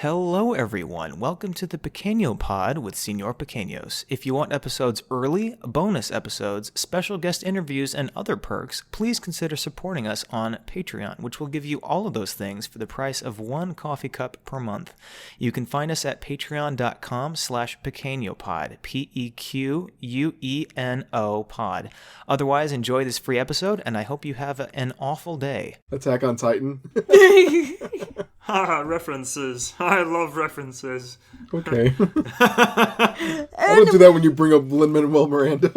Hello everyone, welcome to the Pequeno pod with Señor Pequeños. If you want episodes early, bonus episodes, special guest interviews, and other perks, please consider supporting us on Patreon, which will give you all of those things for the price of one coffee cup per month. You can find us at patreon.com/pequenopod, Pequeno pod. Otherwise, enjoy this free episode, and I hope you have an awful day. Attack on Titan. Haha, references. I love references. Okay. I don't do that when you bring up Lin-Manuel Miranda.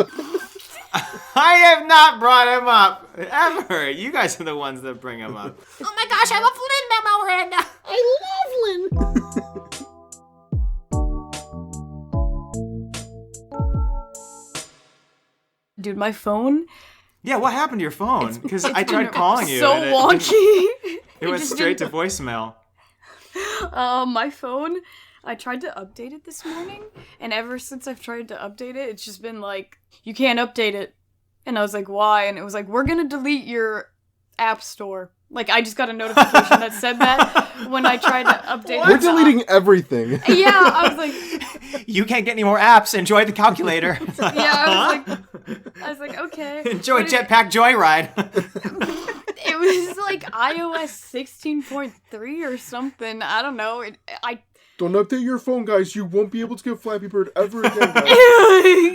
I have not brought him up, ever. You guys are the ones that bring him up. Oh my gosh, I love Lin-Manuel Miranda. I love Lin. Dude, my phone... Yeah, what happened to your phone? Because I tried calling you. So wonky. It went straight to voicemail. My phone, I tried to update it this morning, and ever since I've tried to update it, it's just been like, you can't update it. And I was like, why? And it was like, we're gonna delete your app store. Like, I just got a notification that said that when I tried to update it. We're deleting everything. Yeah, I was like... You can't get any more apps. Enjoy the calculator. I was like, okay. Enjoy Jetpack Joyride. It was like iOS 16.3 or something. I don't know. Don't update your phone, guys. You won't be able to get Flappy Bird ever again, guys.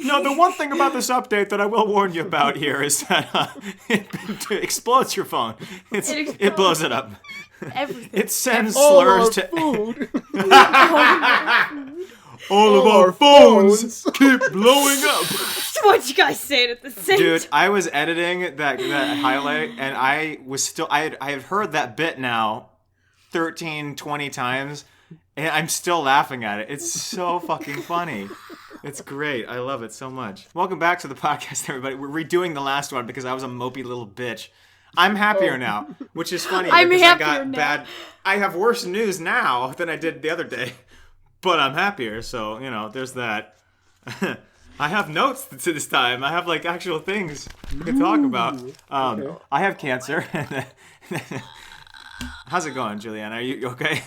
No, the one thing about this update that I will warn you about here is that it explodes your phone. It blows it up. Everything. It sends slurs to... food. All of our phones keep blowing up. Why'd you guys say it at the same time? Dude, I was editing that highlight, and I had heard that bit now 13, 20 times, and I'm still laughing at it. It's so fucking funny. It's great. I love it so much. Welcome back to the podcast, everybody. We're redoing the last one because I was a mopey little bitch. I'm happier now, which is funny because I got bad. I have worse news now than I did the other day. But I'm happier, so, there's that. I have notes to this time. I have, actual things we can talk about. Okay. I have cancer. How's it going, Julianna? Are you okay?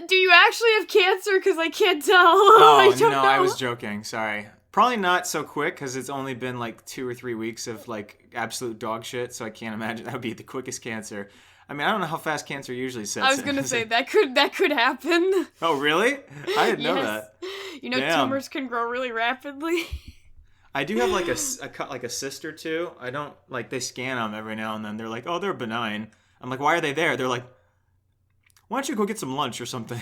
Do you actually have cancer? Because I can't tell. Oh, no, I was joking. Sorry. Probably not so quick, because it's only been, 2 or 3 weeks of, absolute dog shit, so I can't imagine that would be the quickest cancer. I mean, I don't know how fast cancer usually sets in. I was going to say, that could happen. Oh, really? I didn't know that. Damn. Tumors can grow really rapidly. I do have, a cyst or two. I don't, they scan them every now and then. They're like, oh, they're benign. I'm like, why are they there? They're like, why don't you go get some lunch or something?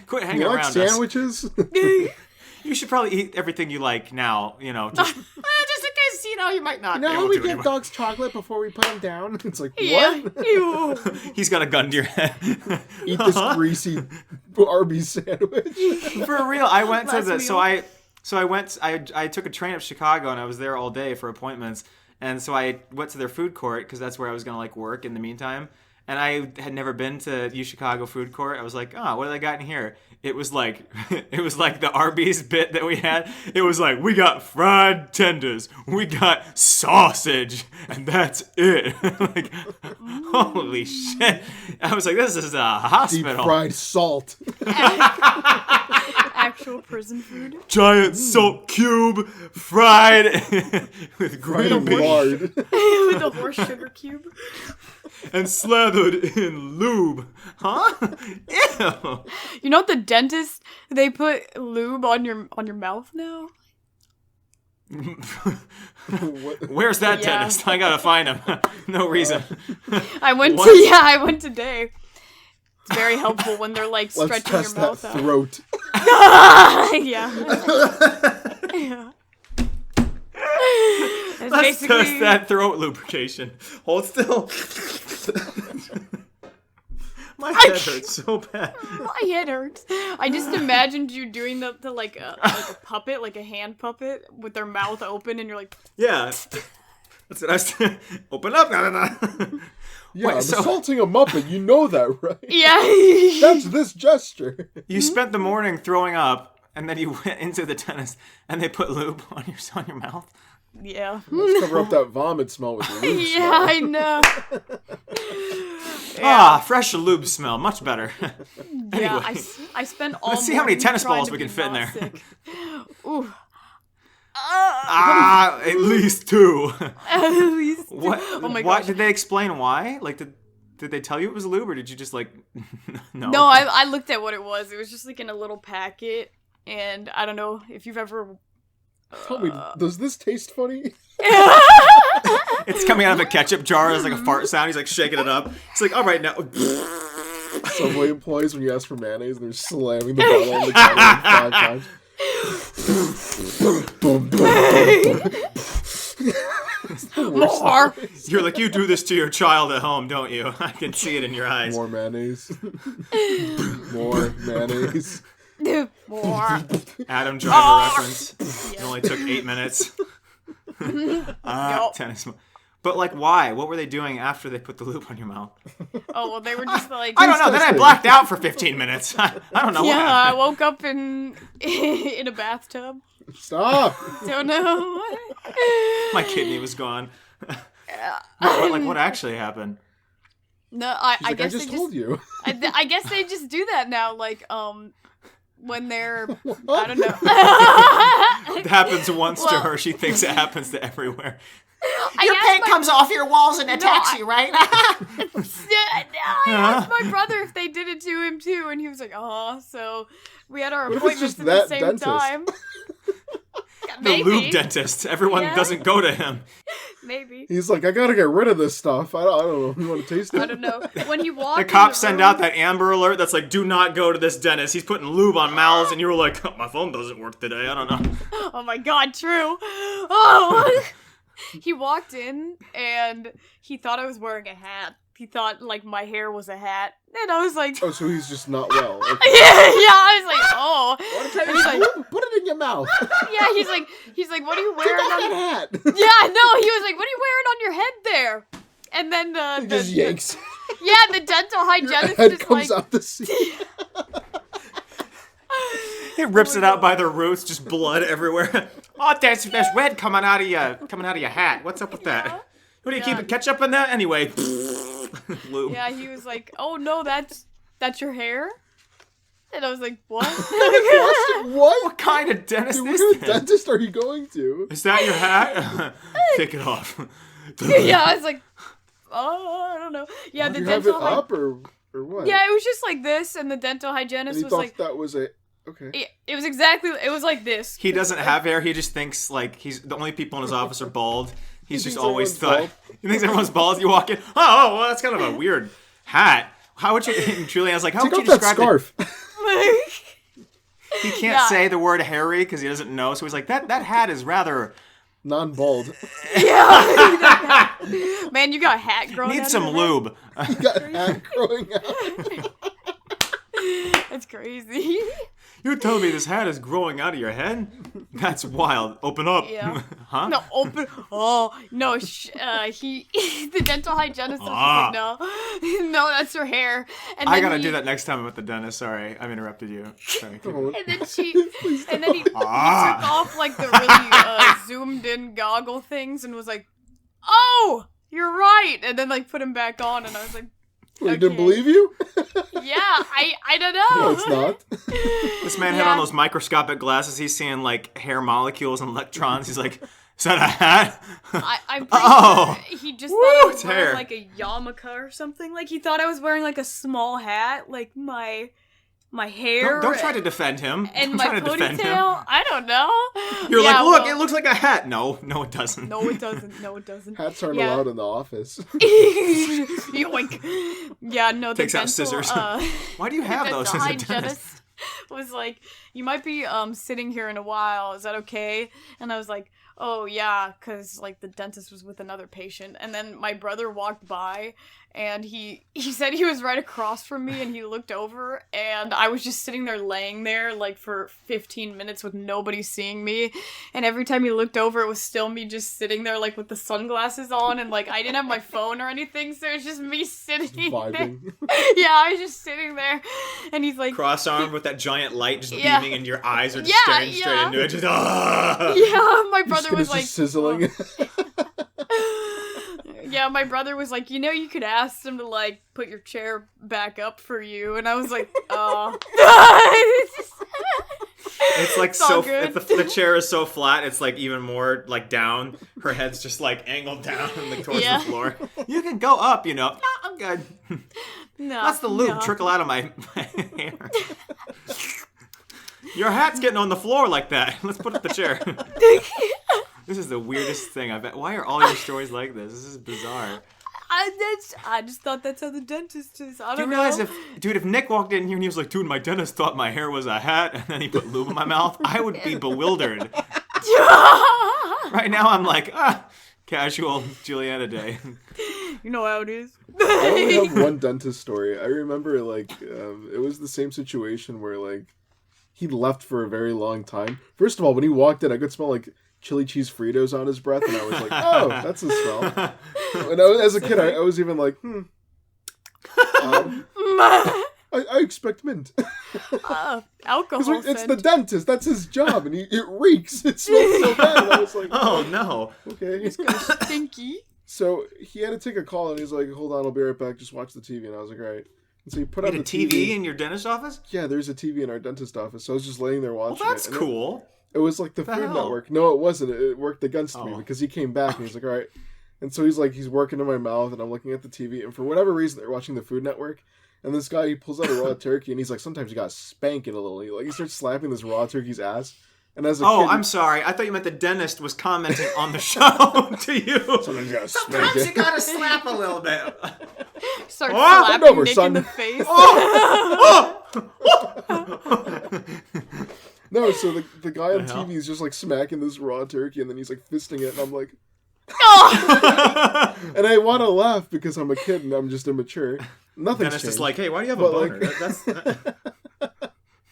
Quit hanging around us. You like sandwiches? You should probably eat everything you like now, just in case, you might not. No, we get dogs chocolate before we put them down. It's like, what? Yeah. He's got a gun to your head. Eat this greasy Arby's sandwich. For real, I went to the I took a train up Chicago and I was there all day for appointments, and so I went to their food court because that's where I was gonna work in the meantime. And I had never been to U Chicago food court. I was like, what do they got in here? It was like the Arby's bit that we had. It was like, we got fried tenders, we got sausage, and that's it. Holy shit. I was like, this is a hospital. Deep fried salt. Actual prison food. Giant salt cube, fried with green lard. With a horse sugar cube. And slathered in lube. Huh? Ew. You know, at the dentist, they put lube on your mouth now? Where's that dentist? I gotta find him. No reason. I went today. It's very helpful when they're stretching your mouth out. Throat. Yeah. Let's test that throat lubrication. Hold still. My head hurts so bad. My head hurts. I just imagined you doing the like a puppet, like a hand puppet, with their mouth open, and you're like... Yeah. That's what I was... Open up. Yeah, I'm assaulting a Muppet. You know that, right? Yeah. That's this gesture. You spent the morning throwing up, and then you went into the dentist, and they put lube on your mouth. Yeah. Let's cover up that vomit smell with your lube smell. I know. fresh lube smell, much better. Yeah, Anyway. I spent all Let's see how many morning tennis trying balls to we be can fit in not there. sick. Ooh. At least 2. At least. What? Oh my Why gosh. did they explain why? Like, did they tell you it was lube, or did you just like? No. No, I looked at what it was. It was just like in a little packet, and I don't know if you've ever. Tell me, does this taste funny? It's coming out of a ketchup jar. There's like a fart sound. He's like shaking it up. It's like, all right now. Subway employees, when you ask for mayonnaise, they're slamming the bottle on the counter 5 times. Boom, boom, boom, boom. More. You're like, you do this to your child at home, don't you? I can see it in your eyes. More mayonnaise. More mayonnaise. More. Adam Driver reference. It only took 8 minutes. Nope. Tennis. But like, why? What were they doing after they put the lube on your mouth? Oh well, they were just like. I don't know. Then I blacked out for 15 minutes. I don't know what Yeah, I happened. woke up in a bathtub. Stop! Don't know. My kidney was gone. What actually happened? No, I Like, I guess just they told you. I guess they just do that now. Like when they're I don't know. It happens once to Well- her. She thinks it happens to everywhere. Your paint comes off your walls in a taxi, right? I asked my brother if they did it to him too, and he was like, "Oh." So we had our What if it's appointments just at the that same dentist? time. The Maybe. lube dentist. Everyone Yeah. doesn't go to him. Maybe. He's like, I gotta get rid of this stuff. I don't know. You want to taste it? I don't know. When he walked, The cops send out that Amber Alert that's like, do not go to this dentist. He's putting lube on mouths, and you were like, oh, my phone doesn't work today. I don't know. Oh my god, true. Oh. He walked in and he thought I was wearing a hat. He thought like my hair was a hat, and I was like, Oh, so he's just not well. Okay. yeah. I was like, oh. And he's like, Put it in your mouth. yeah. He's like, what are you Take wearing off on? that hat. Yeah, no. He was like, what are you wearing on your head there? And then He just yanks. yeah, the dental hygienist Head is comes like, out the seat. He rips it out by the roots, just blood everywhere. Oh, there's red coming out of your hat. What's up with that? What are you keeping ketchup in that anyway? Lube. yeah. He was like, oh no, that's your hair. And I was like, what? What? What kind of dentist Dude, is what kind of this? dentist are you going to? Is that your hat? Take it off. Yeah, I was like, oh, I don't know. Yeah, Did the you have it dental up or what? Yeah, it was just like this, and the dental And hygienist he was thought like, that was a... Okay. it was exactly, it was like this. He doesn't have hair. He just thinks like he's the only people in his office are bald. He's just thinks always everyone's thought. He thinks everyone's bald. You walk in. Oh, well, that's kind of a weird hat. How would you? And Julian's like, how Take would you off that describe it? scarf. He can't Yeah. say the word hairy because he doesn't know. So he's like, that hat is rather Non-bald. Yeah. Man, you got a hat growing out needs of some your lube. You got hat growing out. head? That's crazy. You're telling me this hat is growing out of your head? That's wild. Open up. Yeah. Huh? No, open. Oh, no, the dental hygienist was Ah. like, no, that's her hair. And I then gotta he- do that next time I'm at the dentist. Sorry, I've interrupted you. Sorry. Don't. And then he took Ah. off like the really zoomed in goggle things and was like, "Oh, you're right," and then like put him back on, and I was like, We didn't Okay. believe you? "Yeah, I don't know." No, it's not. This man had Yeah. on those microscopic glasses. He's seeing like hair molecules and electrons. He's like, is that a hat? I'm pretty Oh. sure he just Woo, thought I was it's wearing hair. like a yarmulke or something. Like he thought I was wearing like a small hat, like my hair. Don't try to defend him. and Don't my try to defend him. ponytail. I don't know. You're Yeah, like, look, well, it looks like a hat. No, it doesn't. No, it doesn't. No, it doesn't. Hats aren't Yeah. allowed in the office. Yoink. Yeah, no, the Takes out dental, scissors. Why do you the have those dental as a dentist? hygienist was like, you might be sitting here in a while. Is that okay? And I was like, oh yeah, because like the dentist was with another patient. And then my brother walked by, and he said he was right across from me, and he looked over, and I was just sitting there laying there like for 15 minutes with nobody seeing me. And every time he looked over, it was still me just sitting there like with the sunglasses on, and like I didn't have my phone or anything, so it was just me sitting there. Vibing. Yeah, I was just sitting there, and he's like, Cross-armed with that giant light just Yeah. beaming, and your eyes are just Yeah, staring straight yeah. into it. Just, ah! yeah, my Your brother skin was is like, just sizzling. yeah, Yeah, my brother was like, you could ask them to, like, put your chair back up for you. And I was like, It's like It's all so. good. If the chair is so flat, it's like even more like down. Her head's just like angled down like, towards Yeah. the floor. You can go up, No, I'm good. No. That's the lube no. trickle out of my hair. Your hat's getting on the floor like that. Let's put up the chair. This is the weirdest thing I've. Why are all your stories like this? This is bizarre. I just thought that's how the dentist is. I Do you don't realize know. if Nick walked in here and he was like, dude, my dentist thought my hair was a hat, and then he put lube in my mouth, I would be bewildered. Right now, I'm like, casual Juliana day. You know how it is. I only have one dentist story. I remember, like, it was the same situation where, like, he left for a very long time. First of all, when he walked in, I could smell, like, chili cheese Fritos on his breath, and I was like, oh, that's the smell. And as a kid, I was even like, I expect mint. Alcohol It's scent. the dentist. That's his job, and it reeks. It smells so bad. And I was like, Oh, no. okay. Stinky. So he had to take a call, and he's like, hold on, I'll be right back. Just watch the TV. And I was like, all right. And so he put You on had the a TV in your dentist office? Yeah, there's a TV in our dentist office. So I was just laying there watching Well, that's it. And cool. It was like the The Food hell? Network. No, it wasn't. It worked against me Oh. because he came back and he's like, all right. And so he's working in my mouth, and I'm looking at the TV. And for whatever reason, they're watching the Food Network. And this guy, he pulls out a raw turkey, and he's like, sometimes you gotta spank it a little. He starts slapping this raw turkey's ass. And as a Oh, kid, I'm sorry. I thought you meant the dentist was commenting on the show to you. sometimes you gotta spank Sometimes you it. gotta slap a little bit. Start Oh, slapping bend over, Nick son. in the face. No, so the guy on The hell? TV is just like smacking this raw turkey, and then he's like fisting it, and I'm like, and I want to laugh because I'm a kid and I'm just immature. Nothing's Dentist changed. is like, hey, why do you have a But, boner? like- That's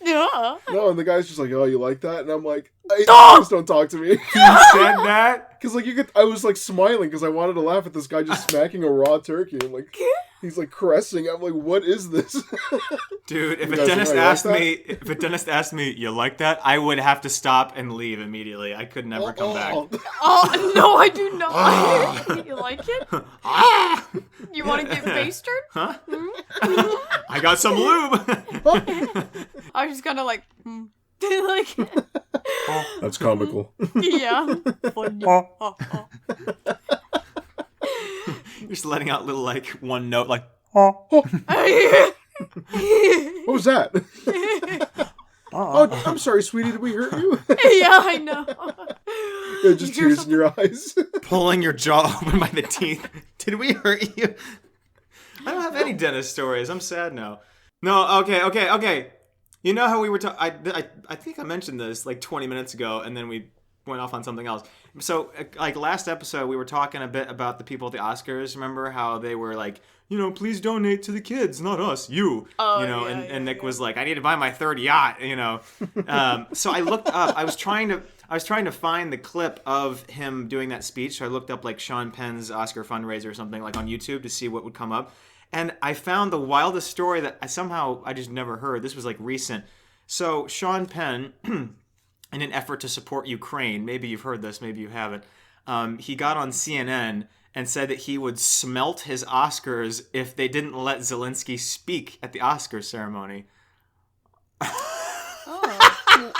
Yeah. No, and the guy's just like, oh, you like that? And I'm like, hey, Oh! just don't talk to me. you said that? Because, like, I was, like, smiling because I wanted to laugh at this guy just smacking a raw turkey. And, like, he's, like, caressing. I'm like, what is this? Dude, if You a guys dentist like asked that? me, you like that? I would have to stop and leave immediately. I could never come back. Oh, no, I do not. You like it? Ah! You want to get basted? Huh? I got some lube. I was just kind of like, like, That's comical. yeah. Funny. You're just letting out little, like, one note, like, What was that? Oh, I'm sorry, sweetie. Did we hurt you? Yeah, I know. Yeah, just You hear tears in your eyes. pulling your jaw open by the teeth. Did we hurt you? I don't have any dentist stories. I'm sad now. No, okay. You know how we were talking... I think I mentioned this like 20 minutes ago, and then we went off on something else. So, like, last episode, we were talking a bit about the people at the Oscars. Remember how they were like, please donate to the kids, not us, you. Oh, And Nick was like, I need to buy my third yacht, So I looked up. I was trying to find the clip of him doing that speech. So I looked up like Sean Penn's Oscar fundraiser or something like on YouTube to see what would come up. And I found the wildest story that I just never heard. This was like recent. So Sean Penn, in an effort to support Ukraine, maybe you've heard this, maybe you haven't, he got on CNN and said that he would smelt his Oscars if they didn't let Zelensky speak at the Oscar ceremony. Oh.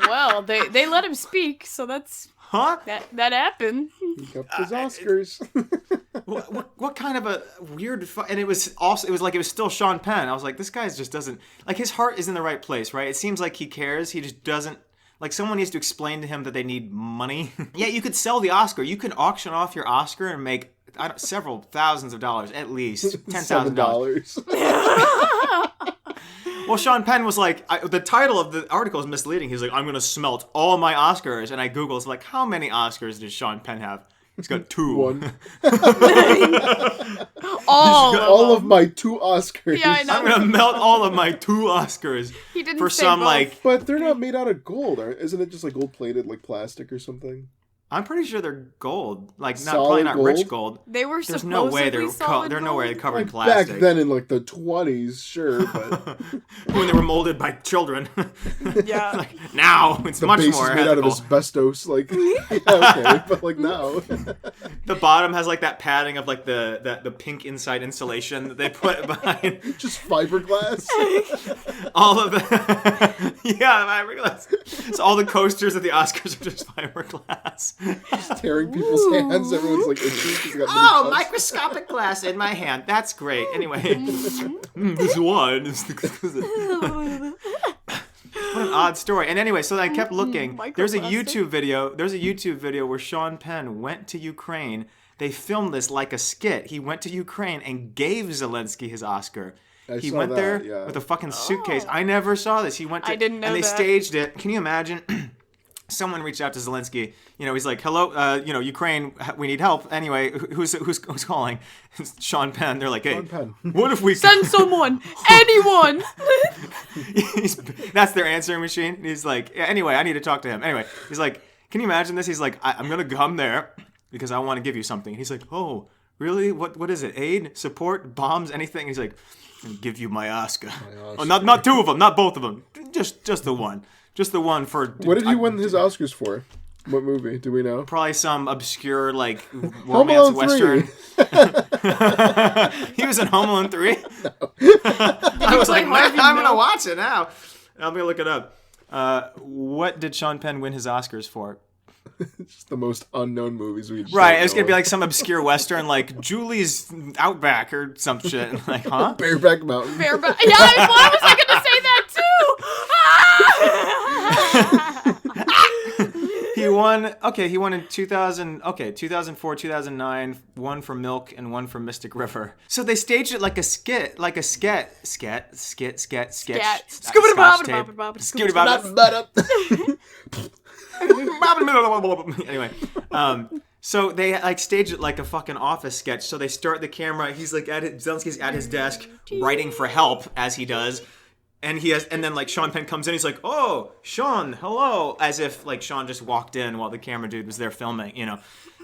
Well, they let him speak, so that's Huh? that happened. He got his Oscars. What kind of a weird... And it was still Sean Penn. I was like, this guy just doesn't... Like, his heart is in the right place, right? It seems like he cares. He just doesn't... Like, someone needs to explain to him that they need money. Yeah, you could sell the Oscar. You could auction off your Oscar and make several thousands of dollars, at least. $10,000. $7. Well, Sean Penn was like... the title of the article is misleading. He's like, I'm going to smelt all my Oscars. And I Googled, like, how many Oscars does Sean Penn have? He's got 2. One. All of my 2 Oscars. Yeah, I know. I'm going to melt all of my 2 Oscars. He didn't for say some, both. like... But they're not made out of gold, isn't it just like gold plated, like plastic or something? I'm pretty sure they're gold. Like, not Solid probably not gold? rich gold. They were There's supposedly no way solid they're no way gold. covered in Like, plastic. back then in like the 20s, sure, but When they were molded by children. Yeah. Like, now it's the much base more is made out of ethical. asbestos. Like, yeah, okay, but like now, The bottom has like that padding of like the pink inside insulation that they put behind just fiberglass. all of the fiberglass. So all the coasters at the Oscars are just fiberglass. Just tearing people's hands. Everyone's like itchy 'cause they got Oh, mini cuts. microscopic glass in my hand. That's great. Anyway, this wine is exquisite. What an odd story. And anyway, so I kept looking. There's a Microplastic. YouTube video where Sean Penn went to Ukraine. They filmed this like a skit. He went to Ukraine and gave Zelensky his Oscar. He saw went that, there yeah. with a fucking suitcase. Oh. I never saw this. He went to I didn't know and they that. staged it. Can you imagine? Someone reached out to Zelensky. You know, he's like, "Hello, Ukraine, we need help." Anyway, who's calling? It's Sean Penn. They're like, "Hey, Sean Penn. what if we Send someone, anyone. That's their answering machine. And he's like, yeah, anyway, I need to talk to him. Anyway, he's like, can you imagine this? He's like, I'm going to come there because I want to give you something. He's like, oh, really? What is it? Aid? Support? Bombs? Anything? He's like, I'll give you my Oscar. Oh, not two of them, not both of them. Just the one. Just the one for... What did he win his Oscars for? What movie? Do we know? Probably some obscure, like, Home romance Alone 3. western. He was in Home Alone 3? I was like, Harvey I'm going to Milk? watch it now. I'm going to look it up. What did Sean Penn win his Oscars for? Just the most unknown movies we. Right, it was going to be like some obscure western, like Julie's Outback or some shit. Like, huh? Bareback Mountain. Bareback. Yeah, why was I gonna say that too? He won in 2004, 2009, one for Milk and one for Mystic River. So they staged it like a skit, sketch. Anyway, so they like stage it like a fucking office sketch. So they start the camera. He's like Zelensky's at his desk writing for help as he does, and then like Sean Penn comes in. He's like, "Oh, Sean, hello," as if like Sean just walked in while the camera dude was there filming. You know,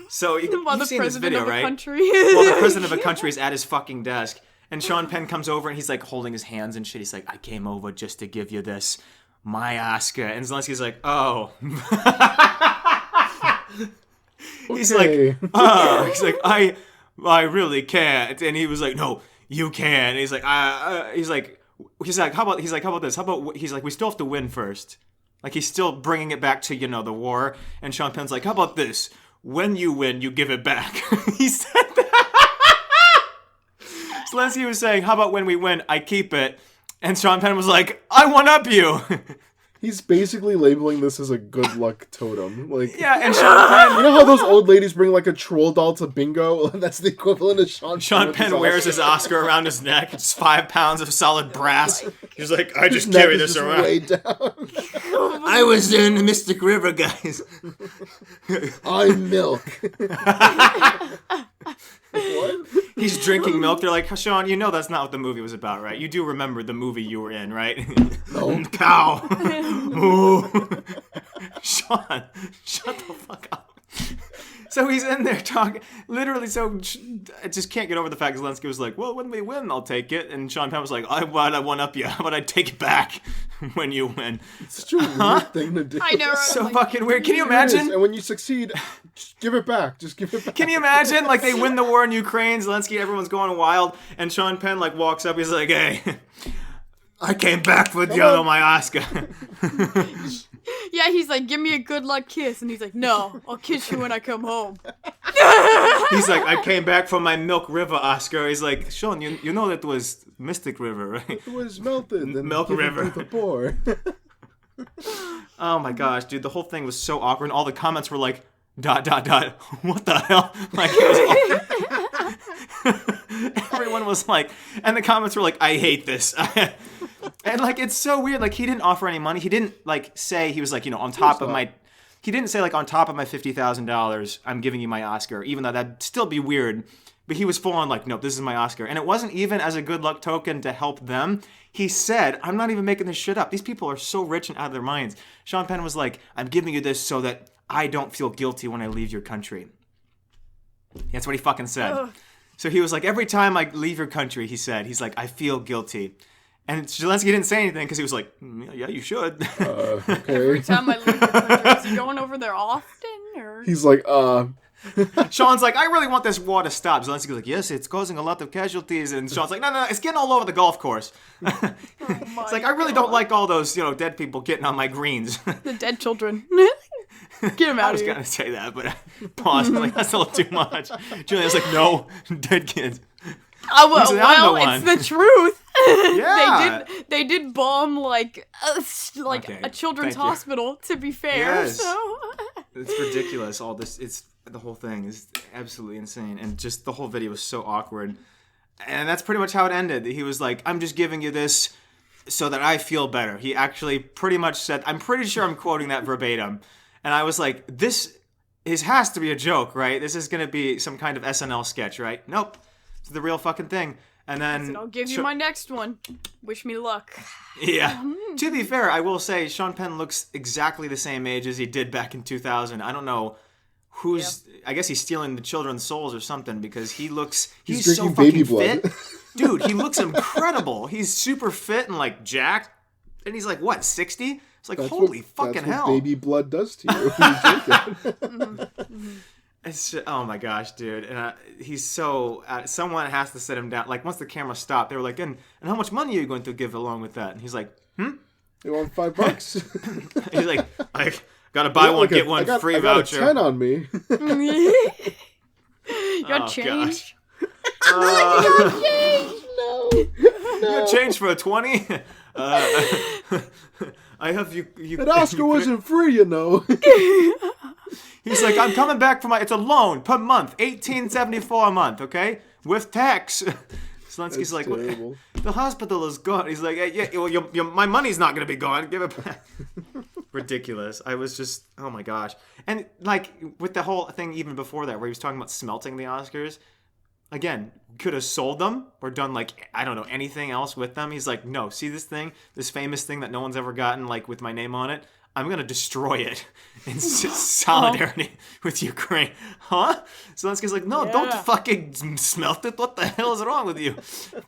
so you've seen this video, right? Country. Well, the president of a country is at his fucking desk, and Sean Penn comes over and he's like holding his hands and shit. He's like, "I came over just to give you this." My Oscar. And Zelensky's like, oh. He's Okay. like, oh. He's like, I really can't. And he was like, no, you can. And he's like, how about this? He's like, we still have to win first. Like, he's still bringing it back to, the war. And Sean Penn's like, how about this? When you win, you give it back. He said that. Zelensky was saying, how about when we win, I keep it. And Sean Penn was like, I one-up you. He's basically labeling this as a good luck totem. Like, Yeah, and Sean Penn... you know how those old ladies bring like a troll doll to bingo? That's the equivalent of Sean with Penn his wears Oscar. his Oscar around his neck. It's 5 pounds of solid brass. He's like, I His just neck carry is this just around. way down. I was in the Mystic River, guys. I'm milk. What? He's drinking milk. They're like, Sean, that's not what the movie was about, right? You do remember the movie you were in, right? No. Cow. Moo. Sean, shut the fuck up. So he's in there talking, literally, so I just can't get over the fact Zelensky was like, well, when we win, I'll take it. And Sean Penn was like, I one-up you. How about I take it back when you win? It's such a weird thing to do. I know. So fucking weird. Can you It is, imagine? and when you succeed, just give it back. Just give it back. Can you imagine? Like, they win the war in Ukraine, Zelensky, everyone's going wild, and Sean Penn, like, walks up, he's like, hey, I came back for my Oscar. Yeah, he's like, give me a good luck kiss. And he's like, no, I'll kiss you when I come home. He's like, I came back for my Milk River Oscar. He's like, Sean, you know that was Mystic River, right? It was melted. And Milk given River. to the poor. Oh my gosh, dude, the whole thing was so awkward. And all the comments were like, ... what the hell? Like, it was all... Everyone was like, and the comments were like, I hate this. And like, it's so weird. Like, he didn't offer any money. He didn't like say, he was like, on top of my... He didn't say, like, on top of my $50,000, I'm giving you my Oscar, even though that'd still be weird. But he was full on like, nope, this is my Oscar. And it wasn't even as a good luck token to help them. He said, I'm not even making this shit up. These people are so rich and out of their minds. Sean Penn was like, I'm giving you this so that I don't feel guilty when I leave your country. That's what he fucking said. Ugh. So he was like, every time I leave your country, he's like, I feel guilty. And Zelensky didn't say anything because he was like, yeah, you should. Okay. Every time I leave the country, is he going over there often? Or? He's like, Sean's like, I really want this war to stop. Zelensky's like, yes, it's causing a lot of casualties. And Sean's like, no, it's getting all over the golf course. It's like, I really don't like all those, dead people getting on my greens. The dead children. Get him I out was of here. going to say that, but I paused. I'm like, that's a little too much. Julian's like, no, dead kids. Oh, Who's the other one? it's the truth. Yeah. They did bomb like Okay, a children's thank you. hospital. To be fair, Yes. so It's ridiculous. All this, the whole thing is absolutely insane. And just the whole video was so awkward. And that's pretty much how it ended. He was like, I'm just giving you this so that I feel better. He actually pretty much said, I'm pretty sure I'm quoting that verbatim. And I was like, this has to be a joke, right? This is going to be some kind of SNL sketch, right? Nope. It's the real fucking thing. And then I'll give you my next one. Wish me luck. Yeah. To be fair, I will say Sean Penn looks exactly the same age as he did back in 2000. I don't know who's... Yep. I guess he's stealing the children's souls or something because he's drinking so baby fucking blood. fit. Dude, he looks incredible. He's super fit and like jacked. And he's like, what, 60? It's like, holy fucking hell. That's what baby blood does to you when you drink it. It's oh my gosh, dude. And he's so... someone has to sit him down. Like, once the camera stopped, they were like, and how much money are you going to give along with that? And he's like, You want $5? He's like, I gotta buy one, get one free voucher. I got a 10 on me. You got change? No. You got change for a 20? I have you. That Oscar wasn't free, you know. He's like, I'm coming back for it's a loan per month, $18.74 a month, okay, with tax. Zelensky's like, what? The hospital is gone. He's like, hey, yeah, well, my money's not gonna be gone. Give it back. Ridiculous. I was just, oh my gosh. And like with the whole thing even before that, where he was talking about smelting the Oscars. Again, could have sold them or done like, I don't know, anything else with them. He's like, no, see this thing, this famous thing that no one's ever gotten, like with my name on it. I'm going to destroy it in solidarity with Ukraine. Huh? Zelensky's like, no, don't fucking smelt it. What the hell is wrong with you?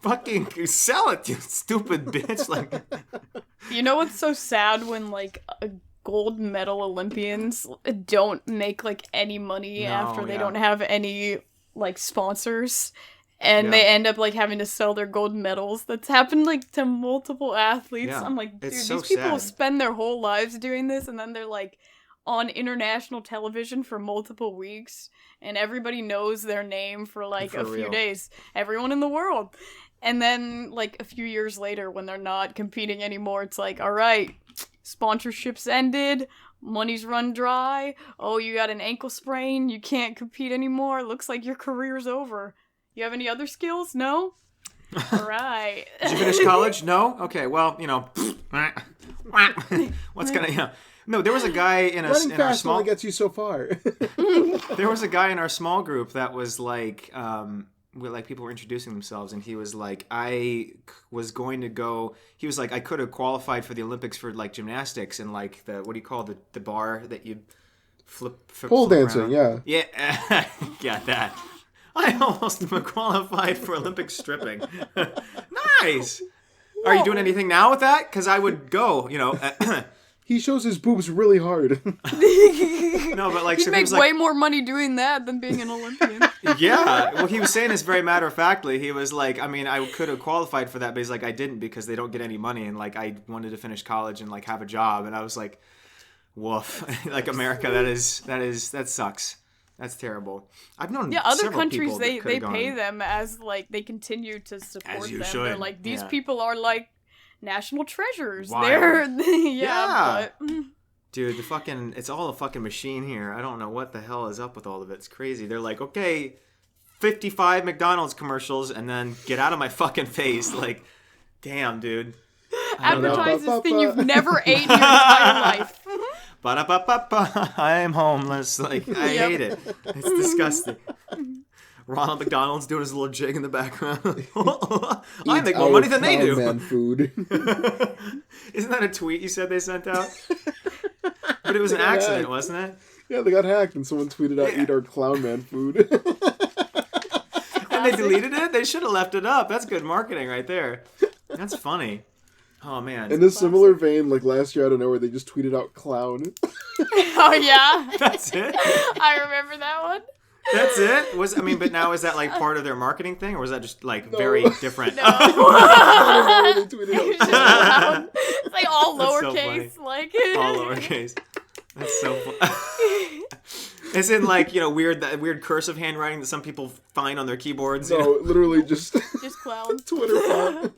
Fucking sell it, you stupid bitch. Like, You know what's so sad when like gold medal Olympians don't make like any money after they don't have any like sponsors and they end up like having to sell their gold medals. That's happened like to multiple athletes. I'm like, dude, so these people sad. spend their whole lives doing this and then they're like on international television for multiple weeks and everybody knows their name for like a few days. Everyone in the world. And then like a few years later when they're not competing anymore, it's like, all right, sponsorships ended. Money's run dry. Oh, you got an ankle sprain. You can't compete anymore. Looks like your career's over. You have any other skills? No? All right. Did you finish college? No? Okay, well, what's gonna, No, there was a guy in our small... only gets you so far. There was a guy in our small group that was like, where like people were introducing themselves, and he was like, I was going to go. He was like, I could have qualified for the Olympics for like gymnastics and like the what do you call the bar that you flip Pole dancing, around. Yeah, got that. I almost qualified for Olympic stripping. Nice. Are you doing anything now with that? Because I would go. He shows his boobs really hard. No, but like He'd so make he was like, way more money doing that than being an Olympian. Yeah, well, he was saying this very matter-of-factly. He was like, I mean, I could have qualified for that, but he's like, I didn't because they don't get any money, and like, I wanted to finish college and like have a job, and I was like, woof, like America, that sucks. That's terrible. I've known other countries they pay them as like they continue to support as you them. should. They're like these people are like national treasures. Wild. They're Yeah. but Dude, it's all a fucking machine here. I don't know what the hell is up with all of it. It's crazy. They're like, okay, 55 McDonald's commercials and then get out of my fucking face. Like, damn, dude. advertise this thing you've never ate in your entire life. Ba-da-ba-ba-ba, I'm homeless. Like, I hate it. It's disgusting. Ronald McDonald's doing his little jig in the background. I make more money than they do. Man food. Isn't that a tweet you said they sent out? But it was an accident, wasn't it? Yeah, they got hacked, and someone tweeted out, "Eat our clown man food." And they deleted it? They should have left it up. That's good marketing right there. That's funny. Oh, man. In a similar vein, like last year out of nowhere, they just tweeted out "clown." Oh yeah, That's it? I remember that one. That's it? But now is that like part of their marketing thing, or was that just like very different? I don't know, they tweeted out It's like all That's so lowercase, funny. like All lowercase. That's so funny. It's in like, that weird cursive handwriting that some people find on their keyboards. No, literally just clown. Twitter font.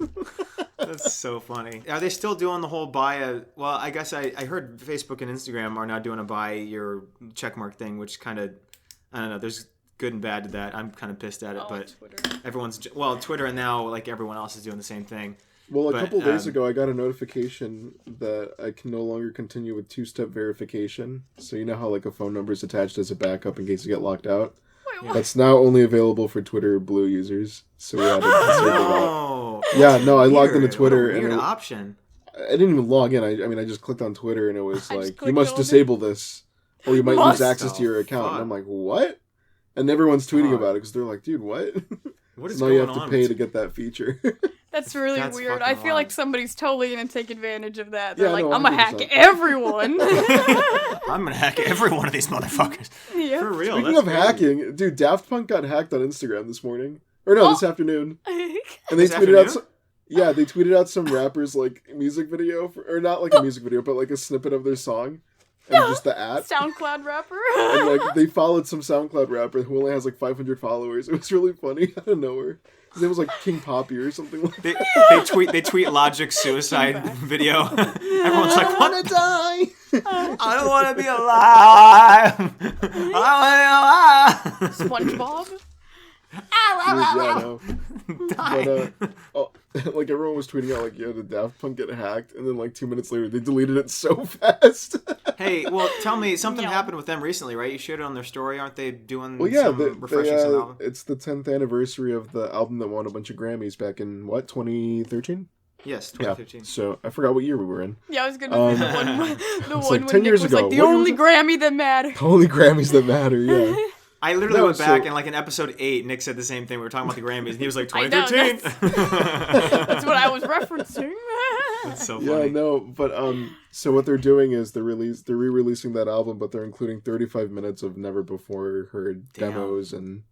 That's so funny. Are they still doing the whole well, I guess I heard Facebook and Instagram are now doing a buy your checkmark thing, which kind of, I don't know, there's good and bad to that. I'm kind of pissed at it, but Twitter. Twitter and now like everyone else is doing the same thing. Well, a couple days ago, I got a notification that I can no longer continue with two-step verification. So you know how like a phone number is attached as a backup in case you get locked out? Wait, what? That's now only available for Twitter Blue users. So we had to disable that. No. Yeah, no, I logged into Weird. Twitter What a weird and option. I didn't even log in. I just clicked on Twitter and it was I just like, you clicked must on it. disable this or you might lose access to your Oh, account. fuck. And I'm like, what? And everyone's tweeting Fuck. about it because they're like, dude, what? What is So now going you have on? to pay to get that feature. That's really That's weird. fucking I feel like wild. somebody's totally gonna take advantage of that. They're Yeah, like, no, I'm gonna hack 100%. everyone. I'm gonna hack every one of these motherfuckers. Yeah. For real. Speaking that's of crazy. hacking, dude, Daft Punk got hacked on Instagram this morning. Or no, this afternoon. And they This tweeted out afternoon? they tweeted out some rappers like music video or not like a music video, but like a snippet of their song and just the at. SoundCloud rapper. And like they followed some SoundCloud rapper who only has like 500 followers. It was really funny out of nowhere. His name was like King Poppy or something like that. They tweet Logic's suicide video. Everyone's like, "What? Wanna die? I don't want to be alive. I want to be alive." SpongeBob. Yeah, I know. But like everyone was tweeting out like, "Yo, did Daft Punk get hacked?" And then like 2 minutes later, they deleted it so fast. Hey, well, tell me, something Yeah. happened with them recently, right? You shared it on their story. Aren't they doing Well, yeah, some refreshing some album? it's the 10th anniversary of the album that won a bunch of Grammys back in, 2013? Yes, Yeah, 2015. so I forgot what year we were in. Yeah, I was gonna say the one like when 10 Nick years was ago. like the What year only was Grammy that mattered. Only Grammys that matter, yeah. I literally No, went back so- and like in episode 8, Nick said the same thing. We were talking about the Grammys, and he was like, I know, 2013. That's what I was referencing. That's so Yeah, funny. no, but so what they're doing is they're re-releasing that album, but they're including 35 minutes of never before heard Damn. demos and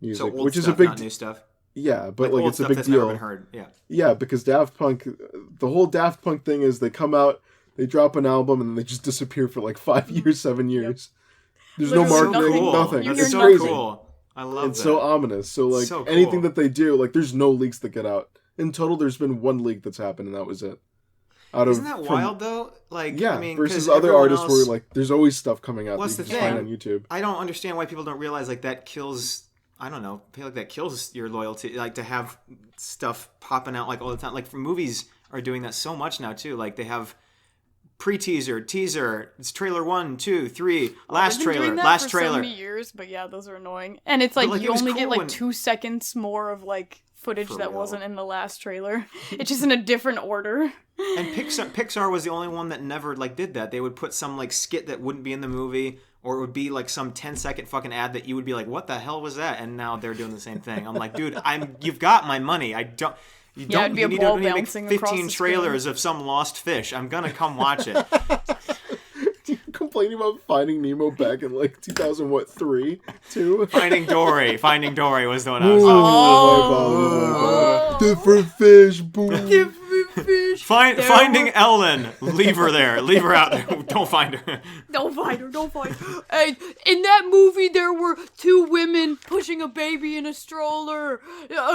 music, So old which is stuff, a big not new stuff. yeah, but like old it's a stuff big that's never deal. been heard. Yeah. Yeah, because Daft Punk, the whole Daft Punk thing is they come out, they drop an album, and then they just disappear for like 5 years, 7 years. There's no Literally marketing, cool. nothing. You That's hear It's so crazy. cool. I love It's that. so ominous. So like So cool. anything that they do, like there's no leaks that get out. In total, there's been one leak that's happened, and that was it. Isn't that wild though? Like, Yeah, I mean, versus 'cause other everyone artists else, where like there's always stuff coming out What's that you the can just find thing? on YouTube. I don't understand why people don't realize like that kills. I don't know. I feel like that kills your loyalty. Like to have stuff popping out like all the time. Like for movies are doing that so much now too. Like they have pre-teaser, teaser. It's trailer 1, 2, 3, last They've been trailer, doing that last for trailer. So many years, but yeah, those are annoying. And it's like, like, you it was only get cool like when- 2 seconds more of like footage For that real. wasn't in the last trailer. It's just in a different order. And Pixar was the only one that never like did that. They would put some like skit that wouldn't be in the movie, or it would be like some 10-second fucking ad that you would be like, "What the hell was that?" And now they're doing the same thing. I'm like, dude, you've got my money. You Yeah, it'd be a need ball to make bouncing across 15 the screen. trailers of some lost fish. I'm gonna come watch it. Complaining about Finding Nemo back in like 2003, 2. Finding Dory was the one I was Oh, different fish, boom. Finding Ellen. Leave her there. Leave her out there. Don't find her. Don't find her, don't find her. Hey, in that movie, there were 2 women pushing a baby in a stroller.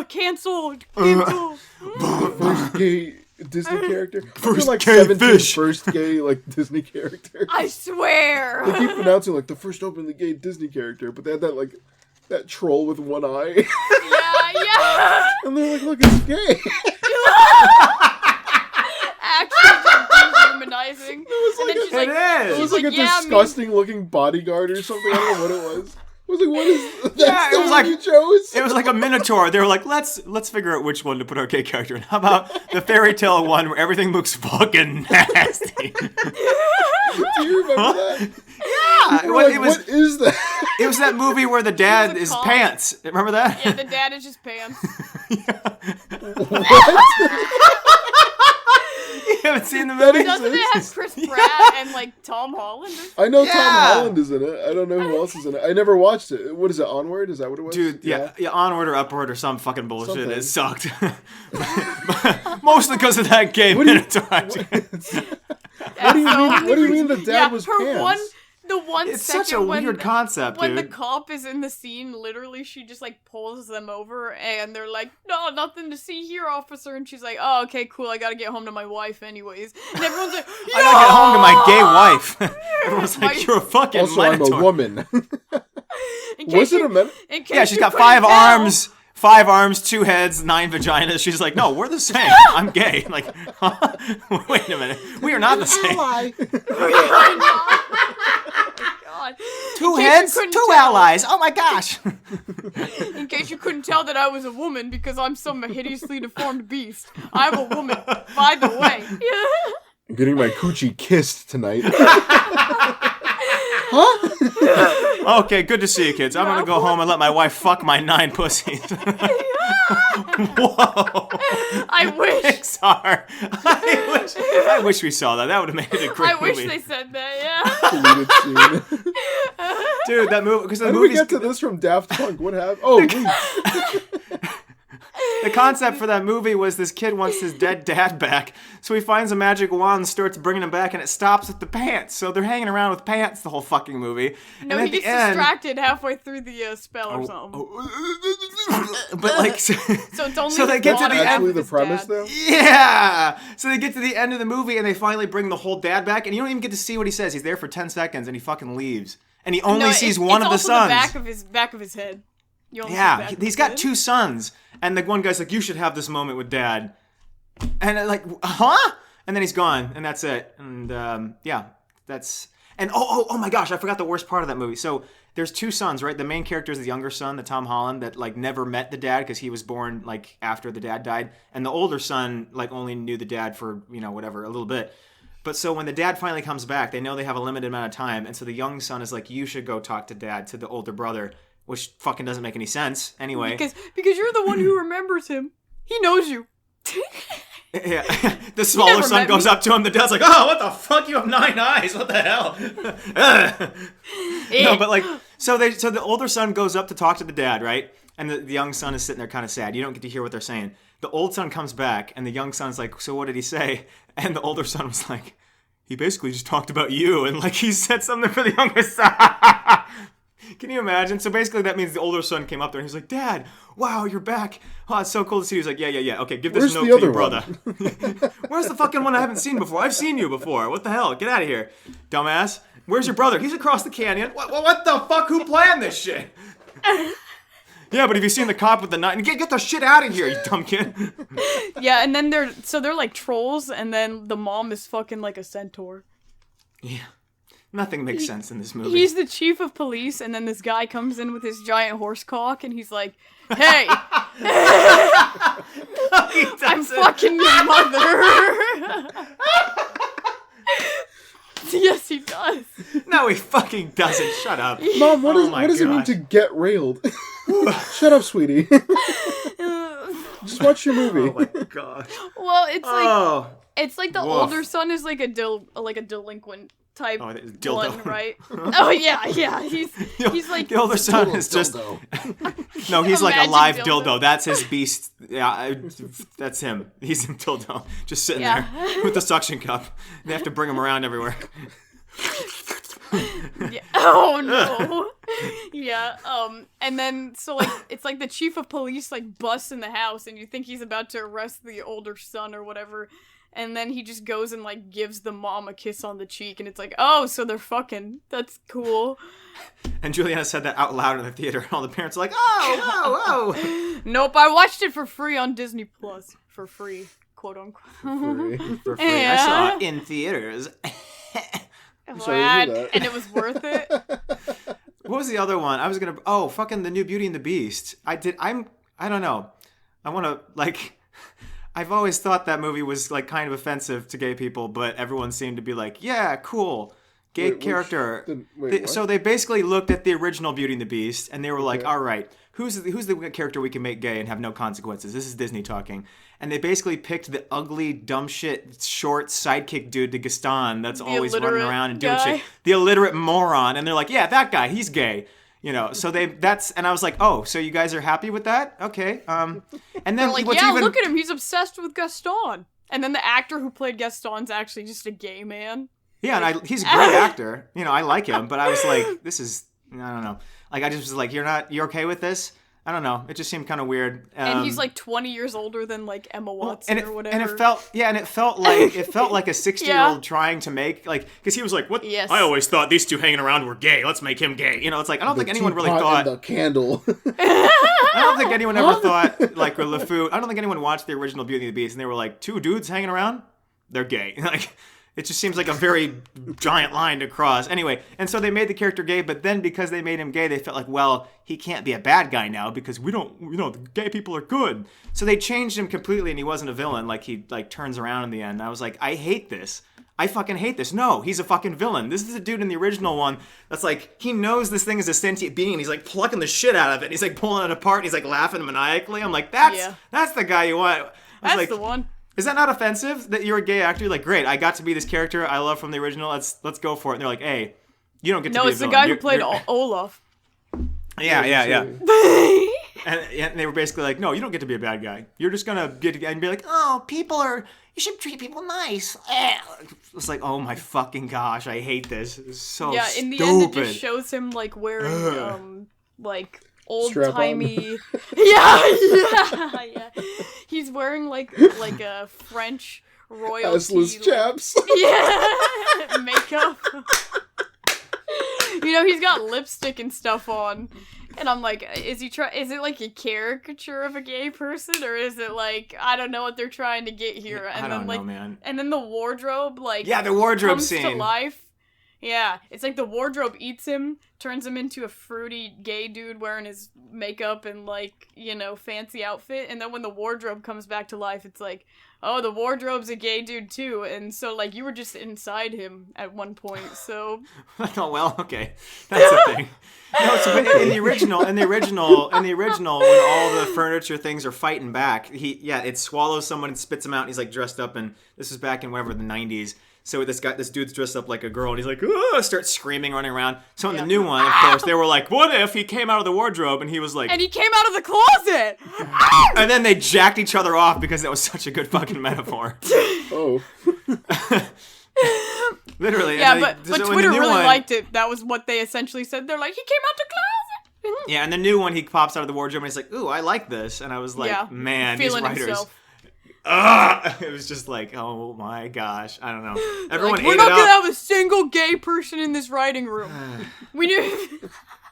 Canceled. First gay Disney character. First like gay 17th fish. first gay like Disney character. I swear. They keep pronouncing like the first openly gay Disney character, but they had that like that troll with one eye, Yeah. and they're like, "Look, it's gay." Actually, dehumanizing. was like she's It is. It was like a yeah, disgusting looking bodyguard or something. I don't know what it was. I was like, "What is that?" Yeah, it was like- you chose. It was like a minotaur. They were like, let's figure out which one to put our gay character in. How about the fairy tale one where everything looks fucking nasty? Do you remember that? Yeah, We're like, what is that? It was that movie where the dad He was is a cop. pants. Remember that? Yeah, the dad is just pants. You haven't seen the movie? Doesn't it have Chris Pratt and like Tom Holland? I know Tom Yeah. Holland is in it. I don't know who else is in it. I never watched it. What is it? Onward? Is that what it was? Dude, yeah, Onward or Upward or some fucking bullshit. Something. It sucked. Mostly because of that gay Minotaur. What do you mean the dad was her pants? The one It's second such a when, weird concept, when dude. the cop is in the scene, literally she just like pulls them over and they're like, "No, nothing to see here, officer." And she's like, "Oh, okay, cool. I gotta get home to my wife anyways." And everyone's like, I gotta get home to my gay wife. Everyone's like, My- you're a fucking Also, I'm a Minotaur. woman. In case Was it you- a men? in case Yeah, she's you got couldn't 5 tell. arms. 5 arms, 2 heads, 9 vaginas. She's like, no, we're the same. I'm gay. Like, huh? Wait a minute. We are not the same. Ally. God. 2 In case you heads, 2 couldn't tell. allies. Oh my gosh. In case you couldn't tell that I was a woman because I'm some hideously deformed beast. I'm a woman, by the way. I'm getting my coochie kissed tonight. Okay, good to see you, kids. I'm gonna go home and let my wife fuck my 9 pussies. Whoa. I wish. Pixar. I wish we saw that. That would have made it a great I wish movie. they said that, Deleted scene. Dude, that movie, because the How did we movie's get to this from Daft Punk? What happened? Oh, the concept for that movie was this kid wants his dead dad back, so he finds a magic wand and starts bringing him back, and it stops at the pants. So they're hanging around with pants the whole fucking movie. No, and he at gets the end, distracted halfway through the spell or something. but like, So it's only so they get to water the end. actually of the his premise, dad. though? Yeah! So they get to the end of the movie and they finally bring the whole dad back, and you don't even get to see what he says. He's there for 10 seconds and he fucking leaves. And he only No, sees it's one of the also sons. The back of his head. You only see the Yeah, back of he's his got head. 2 sons. And the one guy's like, you should have this moment with dad. And like, huh? And then he's gone, and that's it. And yeah, that's... And oh my gosh, I forgot the worst part of that movie. So there's 2 sons, right? The main character is the younger son, the Tom Holland, that like never met the dad because he was born like after the dad died. And the older son like only knew the dad for, you know, whatever, a little bit. But so when the dad finally comes back, they know they have a limited amount of time. And so the young son is like, you should go talk to dad, to the older brother, which fucking doesn't make any sense anyway. Because you're the one who remembers him. He knows you. Yeah, the smaller never son met goes me. up to him. The dad's like, "Oh, what the fuck? You have 9 eyes. What the hell?" No, but like, so the older son goes up to talk to the dad, right? And the young son is sitting there kind of sad. You don't get to hear what they're saying. The old son comes back, and the young son's like, "So what did he say?" And the older son was like, "He basically just talked about you, and like he said something for the younger son." Can you imagine? So basically that means the older son came up there and he's like, "Dad, wow, you're back. Oh, it's so cool to see you." He's like, yeah. Okay, give this Where's note the to your other brother. Where's the fucking one I haven't seen before? I've seen you before. What the hell? Get out of here, dumbass. Where's your brother? He's across the canyon. What the fuck? Who planned this shit? Yeah, but have you seen the cop with the knife? Get the shit out of here, you dumb kid. Yeah, and then they're like trolls, and then the mom is fucking like a centaur. Yeah. Nothing makes sense in this movie. He's the chief of police, and then this guy comes in with his giant horse cock, and he's like, "Hey, I'm fucking your mother." Yes, he does. No, he fucking doesn't. Shut up. Mom, what Oh my does it mean gosh. to get railed? Shut up, sweetie. Just watch your movie. Oh my god. Well, it's like Oh. it's like the Woof. older son is like a delinquent type Oh, it's dildo. one, right? Oh yeah. He's like The older son is just... No, he's like a Imagine live dildo. dildo. That's his beast. Yeah, that's him. He's a dildo. Just sitting Yeah. there with the suction cup. They have to bring him around everywhere. Yeah. Oh no. Yeah. And then so like it's like the chief of police like busts in the house, and you think he's about to arrest the older son or whatever, and then he just goes and like gives the mom a kiss on the cheek, and it's like, oh, so they're fucking. That's cool. And Juliana said that out loud in the theater, and all the parents are like, "Oh." Nope, I watched it for free on Disney Plus. For free, quote unquote. For free. I saw it in theaters. sorry to hear that. And it was worth it. What was the other one? I was gonna... Oh, fucking The New Beauty and the Beast. I don't know. I want to, like... I've always thought that movie was, like, kind of offensive to gay people, but everyone seemed to be like, yeah, cool. gay Wait, character. what? So they basically looked at the original Beauty and the Beast, and they were like, Okay. all right, who's the character we can make gay and have no consequences? This is Disney talking. And they basically picked the ugly, dumb shit, short sidekick dude to Gaston that's always running illiterate around and doing guy. shit. The illiterate moron. And they're like, yeah, that guy, he's gay. You know, so and I was like, oh, so you guys are happy with that? Okay. And then They're like, what's yeah, even... look at him. He's obsessed with Gaston. And then the actor who played Gaston's actually just a gay man. Yeah, and he's a great actor. You know, I like him, but I was like, this is, I don't know. Like, I just was like, you're okay with this? I don't know. It just seemed kind of weird. And he's like 20 years older than like Emma Watson or whatever. And it felt like a 60-year-old trying to make, like, because he was like, what? Yes. I always thought these two hanging around were gay. Let's make him gay. You know, it's like, I don't think anyone really teapot thought. and the candle. I don't think anyone ever thought, like, with LeFou, I don't think anyone watched the original Beauty and the Beast and they were like, two dudes hanging around? They're gay. Like, it just seems like a very giant line to cross. Anyway, and so they made the character gay, but then because they made him gay, they felt like, well, he can't be a bad guy now because we don't, the gay people are good. So they changed him completely and he wasn't a villain. Like, he, like, turns around in the end. And I was like, I hate this. I fucking hate this. No, he's a fucking villain. This is a dude in the original one that's like, he knows this thing is a sentient being and he's like plucking the shit out of it. And he's like pulling it apart and he's like laughing maniacally. I'm like, that's the guy you want. That's like, the one. Is that not offensive that you're a gay actor? You're like, great, I got to be this character I love from the original. Let's go for it. And they're like, hey, you don't get to be a No, it's the villain. guy who played Olaf. Yeah. And they were basically like, no, you don't get to be a bad guy. You're just gonna get and be like, Oh, you should treat people nice. it's like, oh my fucking gosh, I hate this. It's so Yeah, in the end, it just shows him like wearing like old timey. yeah. He's wearing like a French royalty chaps. Yeah, makeup. He's got lipstick and stuff on. And I'm like, is it like a caricature of a gay person, or is it like, I don't know what they're trying to get here? And I don't then know, man. And then the wardrobe, like, the wardrobe comes scene to life. Yeah, it's like the wardrobe eats him, turns him into a fruity gay dude wearing his makeup and like, fancy outfit. And then when the wardrobe comes back to life, it's like, oh, the wardrobe's a gay dude too. And so like you were just inside him at one point. So oh well, okay, that's the thing. No, so in the original, when all the furniture things are fighting back, it swallows someone and spits him out. And he's like dressed up, and this is back in whatever the 90s. So this dude's dressed up like a girl, and he's like, starts screaming, running around. So in the new one, of course, they were like, what if he came out of the wardrobe and he was like... And he came out of the closet! And then they jacked each other off because that was such a good fucking metaphor. Oh. Literally. Yeah, but Twitter really liked it. That was what they essentially said. They're like, he came out the closet! Yeah, and the new one, he pops out of the wardrobe and he's like, ooh, I like this. And I was like, man, these writers... Himself. It was just like, oh my gosh, I don't know. Everyone like, ate we're not it gonna up. have a single gay person in this writing room. We knew.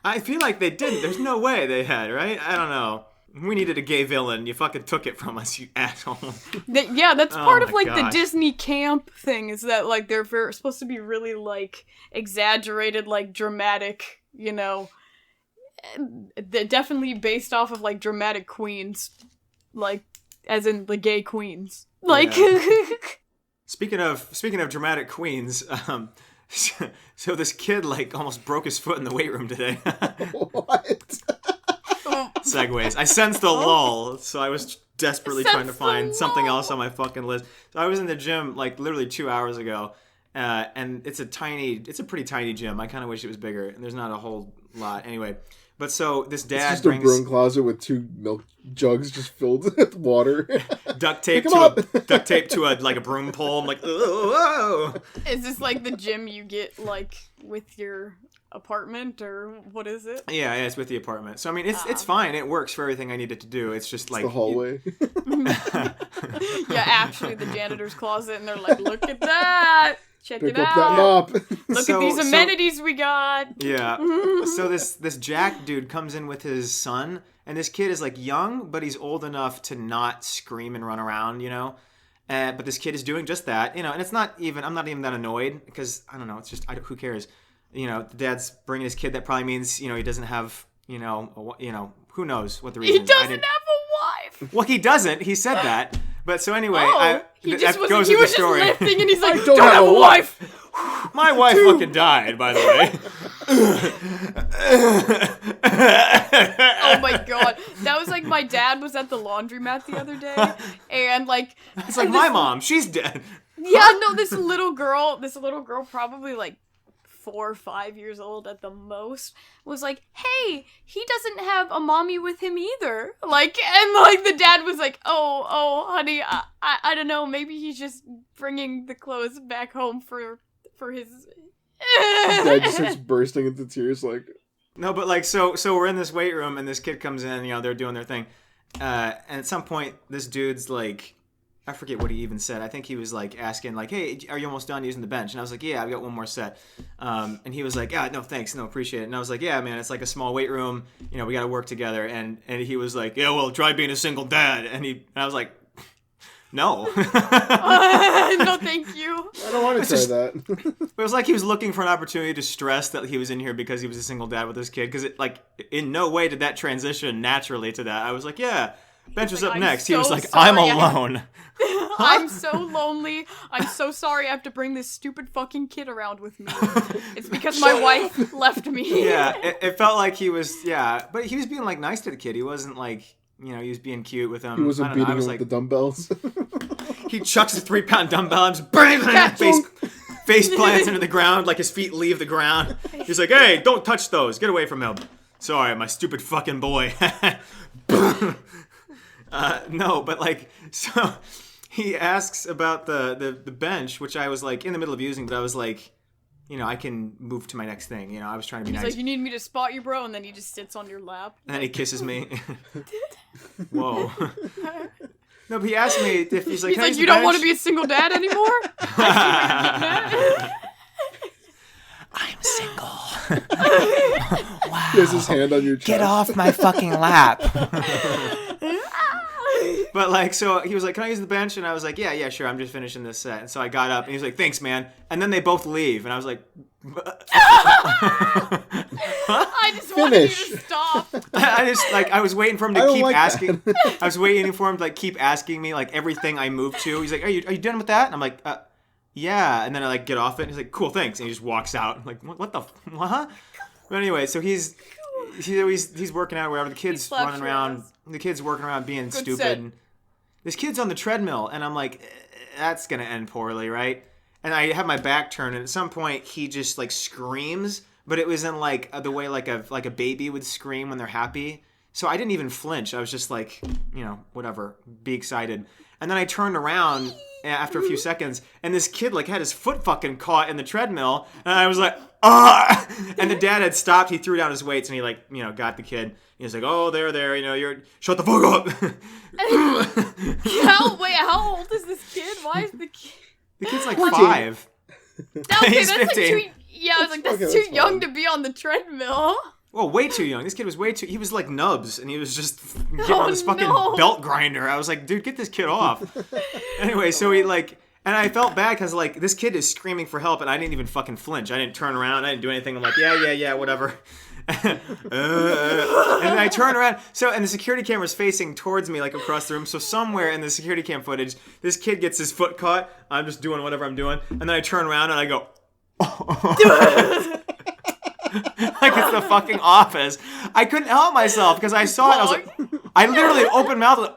I feel like they didn't. There's no way they had, right? I don't know. We needed a gay villain. You fucking took it from us, you asshole. That's part of like the gosh. Disney camp thing. Is that like they're supposed to be really like exaggerated, like dramatic. They're definitely based off of like dramatic queens, like. As in the gay queens. Like Speaking of dramatic queens, so this kid like almost broke his foot in the weight room today. What? Segues. I sensed a lull, so I was desperately trying to find something else on my fucking list. So I was in the gym like literally 2 hours ago, and it's a pretty tiny gym. I kind of wish it was bigger, and there's not a whole lot. Anyway, but so this dad it's just brings a broom closet with 2 milk jugs just filled with water. duct tape to a broom pole. I'm like, oh. Is this like the gym you get like with your apartment, or what is it? Yeah, it's with the apartment. So I mean, it's fine. It works for everything I need it to do. It's just like the hallway. Yeah, actually, the janitor's closet, and they're like, look at that. Check Pick it up out. that mop. Look at these amenities we got. Yeah. So this Jack dude comes in with his son, and this kid is like young, but he's old enough to not scream and run around, but this kid is doing just that, and it's not even, I'm not even that annoyed because I don't know, it's just, who cares? The dad's bringing his kid. That probably means, he doesn't have, who knows what the reason is. He doesn't have a wife. Well, he doesn't. He said that. But so anyway, he was that goes just with the story. lifting and he's like, I don't have a wife. My wife fucking died, by the way. Oh my god. That was like my dad was at the laundromat the other day, and like It's like my mom, she's dead. yeah, no, this little girl probably like 4 or 5 years old at the most, was like, hey, he doesn't have a mommy with him either. Like, and like the dad was like, oh, honey, I don't know, maybe he's just bringing the clothes back home for his. Dad just starts bursting into tears, like. No, but like, so we're in this weight room, and this kid comes in, you know, they're doing their thing, and at some point, this dude's like, I forget what he even said. I think he was like asking, like, hey, are you almost done using the bench? And I was like, yeah, I've got one more set. And he was like, yeah, no, thanks, no, appreciate it. And I was like, yeah, man, it's like a small weight room. You know, we got to work together. And he was like, yeah, well, try being a single dad. And I was like, no. No, thank you. I don't want to try that. It was like he was looking for an opportunity to stress that he was in here because he was a single dad with his kid. Because it, like, in no way did that transition naturally to that. I was like, yeah. Bench was like, up I'm next. so he was like, sorry, I'm alone. I'm so lonely. I'm so sorry I have to bring this stupid fucking kid around with me. It's because my wife left me. Yeah, it felt like he was, but he was being like nice to the kid. He wasn't like, you know, he was being cute with him. He wasn't beating him with like, the dumbbells. He chucks a 3-pound dumbbell and just bang, face plants into the ground, like his feet leave the ground. He's like, hey, don't touch those. Get away from him. Sorry, my stupid fucking boy. No, but like, so he asks about the bench, which I was like in the middle of using, but I was like, you know, I can move to my next thing. You know, I was trying to be He's nice. like, you need me to spot you, bro? And then he just sits on your lap. And then he kisses me. Whoa. No, but he asked me if he's like, he's like, you don't want to be a single dad anymore? I'm single. Wow. He has his hand on your chest. Get off my fucking lap. But like, so he was like, can I use the bench? And I was like, yeah, sure. I'm just finishing this set. And so I got up and he was like, thanks, man. And then they both leave. And I was like, I just wanted you to stop. I was waiting for him to keep like asking. I was waiting for him to like keep asking me like everything I moved to. He's like, are you done with that? And I'm like, yeah. And then I like get off it. And he's like, cool, thanks. And he just walks out. I'm like, what the, what? But anyway, so he's working out wherever. The kid's running around. The kid's working around being Good stupid. set. This kid's on the treadmill, and I'm like, that's gonna end poorly, right? And I have my back turned, and at some point he just like screams, but it was in like the way like a baby would scream when they're happy. So I didn't even flinch. I was just like, you know, whatever, be excited. And then I turned around after a few seconds, and this kid like had his foot fucking caught in the treadmill, and I was like, ah! And the dad had stopped. He threw down his weights, and he like, you know, got the kid. He was like, oh, there, you know, shut the fuck up. How old is this kid? Why is the kid? The kid's like 5. Okay, He's that's 15. like too. Yeah, I was like, that's Okay, too that's young fine. to be on the treadmill. Well, way too young. This kid was way too. He was like Nubs, and he was just getting on this fucking belt grinder. I was like, dude, get this kid off. Anyway, so he like, and I felt bad because like this kid is screaming for help, and I didn't even fucking flinch. I didn't turn around. I didn't do anything. I'm like, yeah, whatever. And I turn around. So, and the security camera's facing towards me, like across the room. So somewhere in the security cam footage, this kid gets his foot caught. I'm just doing whatever I'm doing, and then I turn around and I go. Like it's the fucking Office. I couldn't help myself because I saw it. I was like, I literally open mouthed.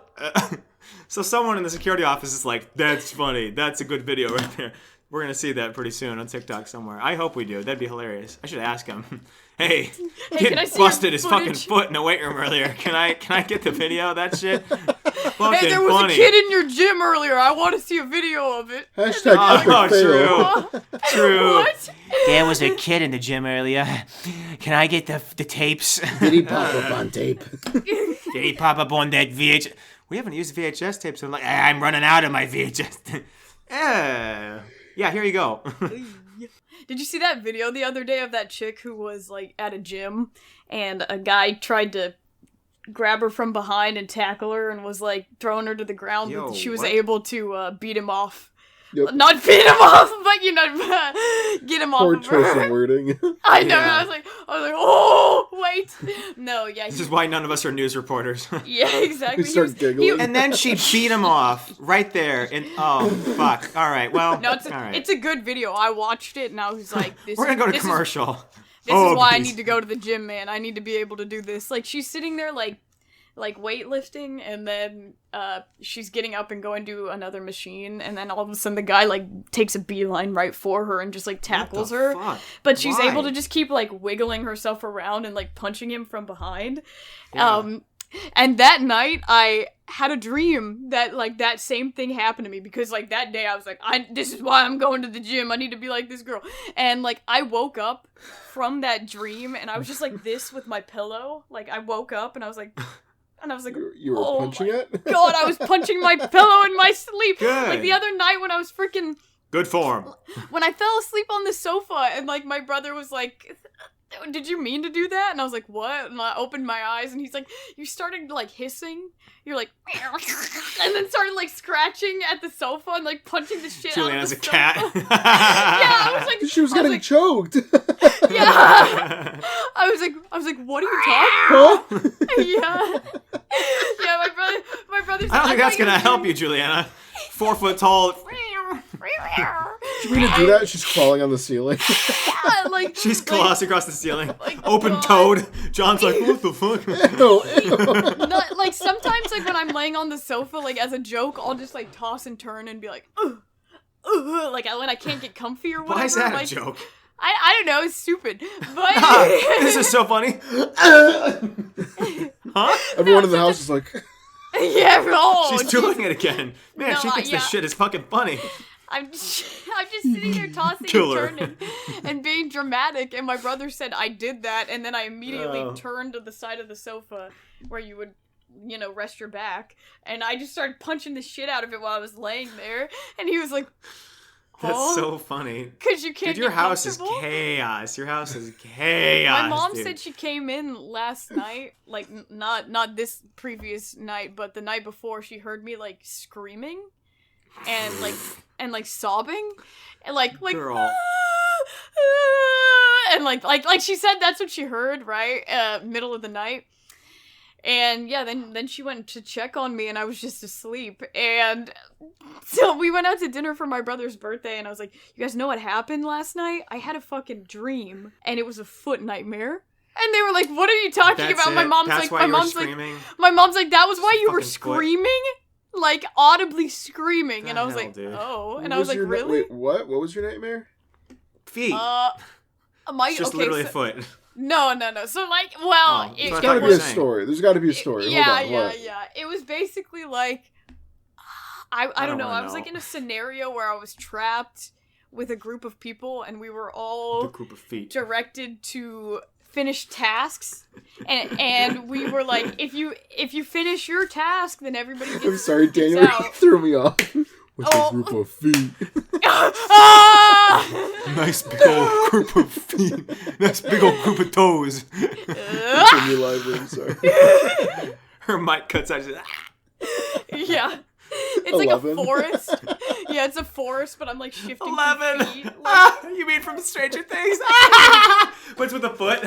So someone in the security office is like, "That's funny. That's a good video right there." We're gonna see that pretty soon on TikTok somewhere. I hope we do. That'd be hilarious. I should ask him. Hey, can I kid see busted your his fucking footage? foot in the weight room earlier. Can I get the video of that shit? Fucking Hey, there was funny. a kid in your gym earlier. I want to see a video of it. Hashtag epic fail. True. What? There was a kid in the gym earlier. Can I get the tapes? Did he pop up on tape? Did he pop up on that VH? We haven't used VHS tapes. So I'm like, I'm running out of my VHS. Yeah, here you go. Did you see that video the other day of that chick who was like at a gym and a guy tried to grab her from behind and tackle her and was like throwing her to the ground, Yo, but she was what? able to beat him off Yep. Not beat him off, but get him off Poor of choice her. of wording. I know. Yeah. I was like, oh wait, no, yeah, This is why none of us are news reporters. yeah, exactly. We start giggling. And then she beat him off right there. And oh fuck! All right, well, No, all right. it's a good video. I watched it and I was like, We're gonna go to commercial. This Oh, is why I please. need to go to the gym, man. I need to be able to do this. Like, she's sitting there, like weightlifting, and then she's getting up and going to another machine, and then all of a sudden the guy, like, takes a beeline right for her and just, like, tackles her. Fuck? But she's Why? able to just keep, like, wiggling herself around and, like, punching him from behind. Yeah. And that night, I had a dream that, like, that same thing happened to me, because, like, that day I was like, this is why I'm going to the gym. I need to be like this girl. And, like, I woke up from that dream, and I was just like this with my pillow. Like, I woke up, and I was like, You were oh punching my it? God, I was punching my pillow in my sleep. Good. Like, the other night when I was freaking, Good form. when I fell asleep on the sofa, and, like, my brother was like, did you mean to do that? And I was like, what? And I opened my eyes, and he's like, you started, like, hissing. You're like, and then started, like, scratching at the sofa and, like, punching the shit Juliana's out a of the cat. sofa. Yeah, I was like, She was I getting like, choked. yeah. I was like, what are you talking about? Huh? Yeah, my brother's I don't think that's gonna help you. you, Juliana. 4 foot tall. Did you mean to do that? She's crawling on the ceiling. Yeah, like, She's colossal across the ceiling. like, Open God. toed. John's like, what the fuck? Ew, ew. Not, like, sometimes, like, when I'm laying on the sofa, like, as a joke, I'll just, like, toss and turn and be like, ugh, ugh, like, when I can't get comfy or whatever. Why is that like, a joke? I don't know, it's stupid. But This is so funny. Huh? Everyone in the house is like, yeah, oh, She's doing it again. Man, No, she thinks yeah. this shit is fucking funny. I'm just sitting there tossing Kill her. and turning and being dramatic, and my brother said I did that, and then I immediately Oh. turned to the side of the sofa where you would, rest your back, and I just started punching the shit out of it while I was laying there, and he was like, That's so funny. Because you can't Dude, your get house is comfortable. chaos. Your house is chaos. My mom dude. said she came in last night, like not this previous night, but the night before. She heard me like screaming, and like sobbing, and like Girl. and like she said that's what she heard, right? Middle of the night. And yeah, then she went to check on me, and I was just asleep. And so we went out to dinner for my brother's birthday, and I was like, you guys know what happened last night? I had a fucking dream, and it was a foot nightmare. And they were like, what are you talking That's about? it? My mom's That's like, why my you were mom's like, screaming? my mom's like, that was why you were Fucking foot. screaming? Like, audibly screaming. The And I was hell, like, dude? oh. And what I was like, your really? Wait, what? What was your nightmare? Feet. My, It's just okay, literally so, a foot. No. So, like, well, Oh, it, so I There's thought gotta you be were a saying. story. There's gotta be a story. yeah, Hold on. yeah, What? yeah. It was basically like, I I don't don't know. wanna I was like know. in a scenario where I was trapped with a group of people, and we were all The group of feet. directed to finish tasks, and we were like, if you finish your task, then everybody gets I'm sorry, gets Daniel. You out. threw me off. With Oh. a group of feet. Ah! Nice big old group of feet. Nice big old group of toes. Continue library. I'm sorry. Her mic cuts out. She's like, Yeah. It's 11. like a forest. Yeah, it's a forest, but I'm like shifting 11. feet. Like, Ah, you mean from Stranger Things? But it's with a foot.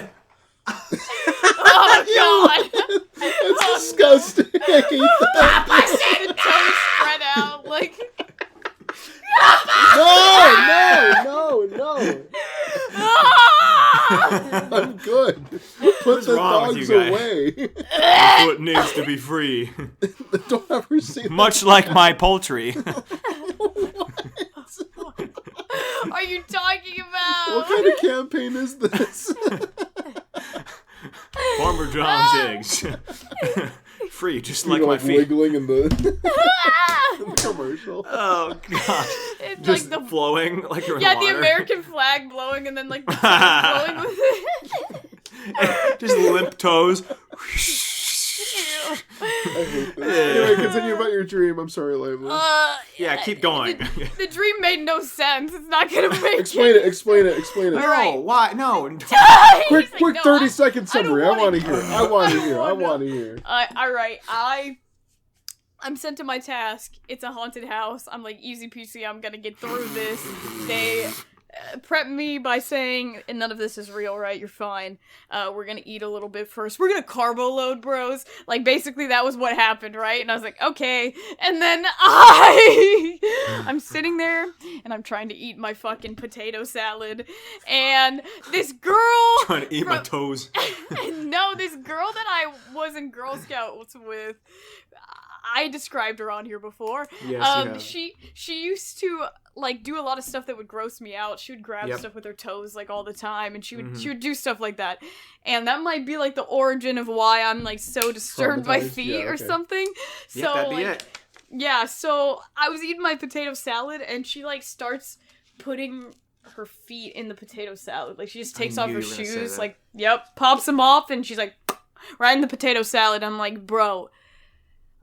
oh god. That's disgusting. I hate that. The toes spread out like No. I'm good. Put the wrong with dogs you guys? away. Foot needs to be free. Don't ever say that. Much like my poultry. are you talking about? What kind of campaign is this? Farmer John's eggs. Free, just like You're my like feet. wiggling in the, in the commercial. Oh god. It's Just like the flowing like you're in yeah, water. the American flag blowing and then like the toes blowing with it. Just limp toes. Ew. I hate this. Anyway, continue about your dream. I'm sorry, Lively. Yeah, keep going. The dream made no sense. It's not gonna make Explain it. Explain it. No, Alright. why? No. He's Quick, like, quick, no, 30-second I don't summary. I wanna want to hear. I want to hear. I wanna- want to hear. all right. I'm sent to my task. It's a haunted house. I'm like, easy peasy, I'm gonna get through this. They prep me by saying, and none of this is real, right? You're fine. We're gonna eat a little bit first. We're gonna carbo load, bros. Like, basically that was what happened, right? And I was like, okay. And then I'm sitting there, and I'm trying to eat my fucking potato salad, and this girl... Trying to eat my toes. No, this girl that I was in Girl Scouts with, I described her on here before. Yes, you have. She used to like do a lot of stuff that would gross me out. She would grab Yep. stuff with her toes like all the time, and she would do stuff like that. And that might be like the origin of why I'm like so disturbed by Traumatized? feet Yeah, or okay. something. So Yep, that'd be like, it. yeah, so I was eating my potato salad, and she like starts putting her feet in the potato salad. Like, she just takes off knew her you were gonna say shoes, that. like, yep, pops them off, and she's like, right in the potato salad. I'm like, bro,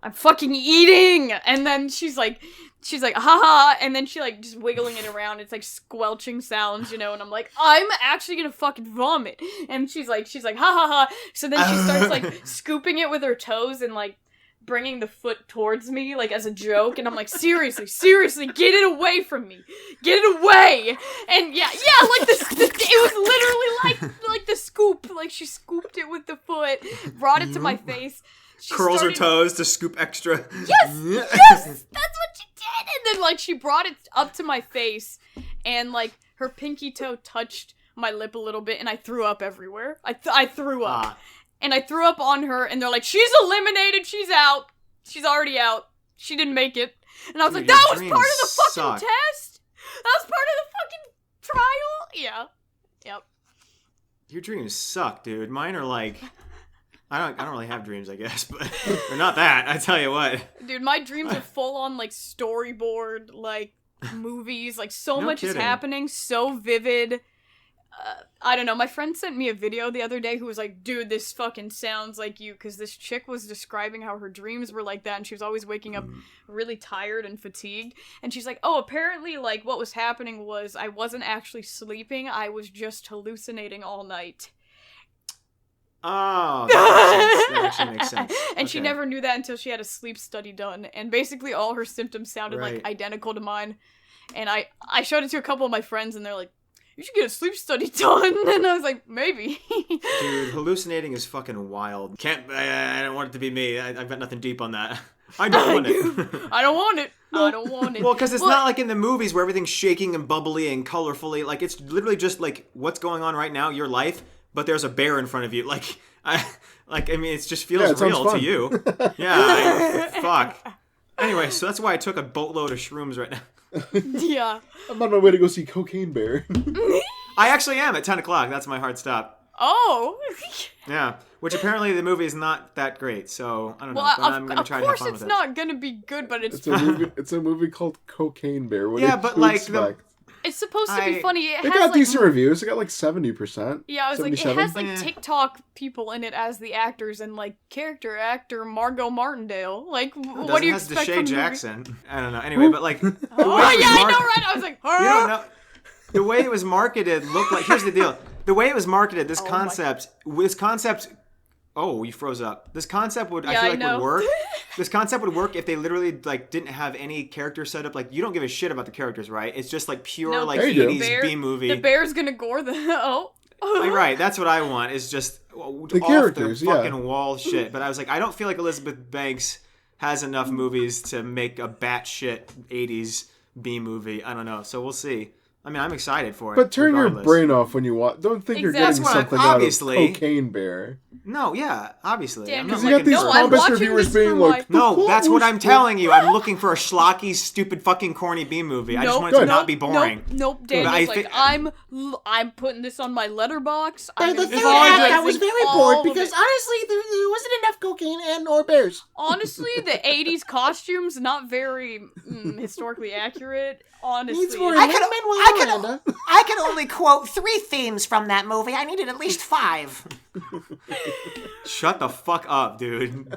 I'm fucking eating! And then she's like, haha, and then she like just wiggling it around. It's like squelching sounds, you know, and I'm like, I'm actually gonna fucking vomit. And she's like, ha ha ha. So then she starts like scooping it with her toes and like bringing the foot towards me, like, as a joke, and I'm like, seriously, get it away from me, get it away. And yeah, like it was literally like the scoop, like she scooped it with the foot, brought it to my face. She Curls started- her toes to scoop extra. Yes, that's what she did. And then like she brought it up to my face, and like her pinky toe touched my lip a little bit, and I threw up everywhere. I threw up. And I threw up on her, and they're like, she's eliminated, she's out. She's already out. She didn't make it. And I was Dude, like, your that was part of dreams the fucking suck. test? That was part of the fucking trial? Yeah. Yep. Your dreams suck, dude. Mine are like, I don't really have dreams, I guess, but they're not that. I tell you what. Dude, my dreams are full on, like, storyboard, like, movies. Like, so No much is kidding. happening, so vivid. I don't know, my friend sent me a video the other day who was like, dude, this fucking sounds like you, because this chick was describing how her dreams were like that, and she was always waking up really tired and fatigued, and she's like, oh, apparently, like, what was happening was I wasn't actually sleeping, I was just hallucinating all night. Oh, that actually makes sense. And she Okay. never knew that until she had a sleep study done, and basically all her symptoms sounded Right. like identical to mine, and I showed it to a couple of my friends, and they're like, you should get a sleep study done. And I was like, maybe. Dude, hallucinating is fucking wild. I don't want it to be me. I've got nothing deep on that. I don't want it. I don't want it. I don't want it. Well, because it's not like in the movies where everything's shaking and bubbly and colorfully. Like, it's literally just like what's going on right now, your life, but there's a bear in front of you. Like, I mean, it just feels Yeah, it sounds real fun. to you. Yeah, fuck. Anyway, so that's why I took a boatload of shrooms right now. Yeah. I'm on my way to go see Cocaine Bear. I actually am at 10 o'clock. That's my hard stop. Oh. Yeah, which apparently the movie is not that great, so I don't know. Well, But I'm gonna of try to have course fun it's with not gonna be good, but It's a movie called Cocaine Bear. What Yeah, did but, you like, the- expect? it's supposed to be I- funny. It It has got like decent reviews. It got like 70%. yeah, I was like, it 77? has like Eh. TikTok people in it as the actors and like character actor Margot Martindale. Like, It what do you has expect Deshae from the movie? Jackson. I don't know. Anyway, but like, the way Oh it was yeah, I mar- know, right? I was like, You don't know. The way it was marketed looked like. Here's the deal. The way it was marketed, this Oh my- concept. Oh, you froze up. This concept would, Yeah, I feel I like, know. would work. This concept would work if they literally like didn't have any character set up. Like, you don't give a shit about the characters, right? It's just like pure No, like There you go. 80s B movie. The bear's gonna gore the oh. Like, right, that's what I want. Is just off characters, the yeah. fucking wall shit. But I was like, I don't feel like Elizabeth Banks has enough movies to make a batshit 80s B movie. I don't know. So we'll see. I mean, I'm excited for it. But turn your regardless. brain off when you watch. Don't think you're Exactly. getting That's what something obviously- out of Cocaine Bear. No, yeah, obviously. Damn, I'm because not You like got these No, I'm Compass watching reviewers this being for like, my- No, that's what I'm was- telling you. I'm looking for a schlocky, stupid, fucking corny B movie. I just Nope, want it to Good. not be boring. Nope. But Daniel's I like, thi- I'm putting this on my letterbox. By I'm the gonna third be act, I analyzing was very all bored of because it. honestly, there wasn't enough cocaine and or bears. Honestly, the 80s costumes not very historically accurate. Honestly, Needs more It's- Lin-Manuel Miranda. I can only quote 3 themes from that movie. I needed at least 5. Shut the fuck up, dude.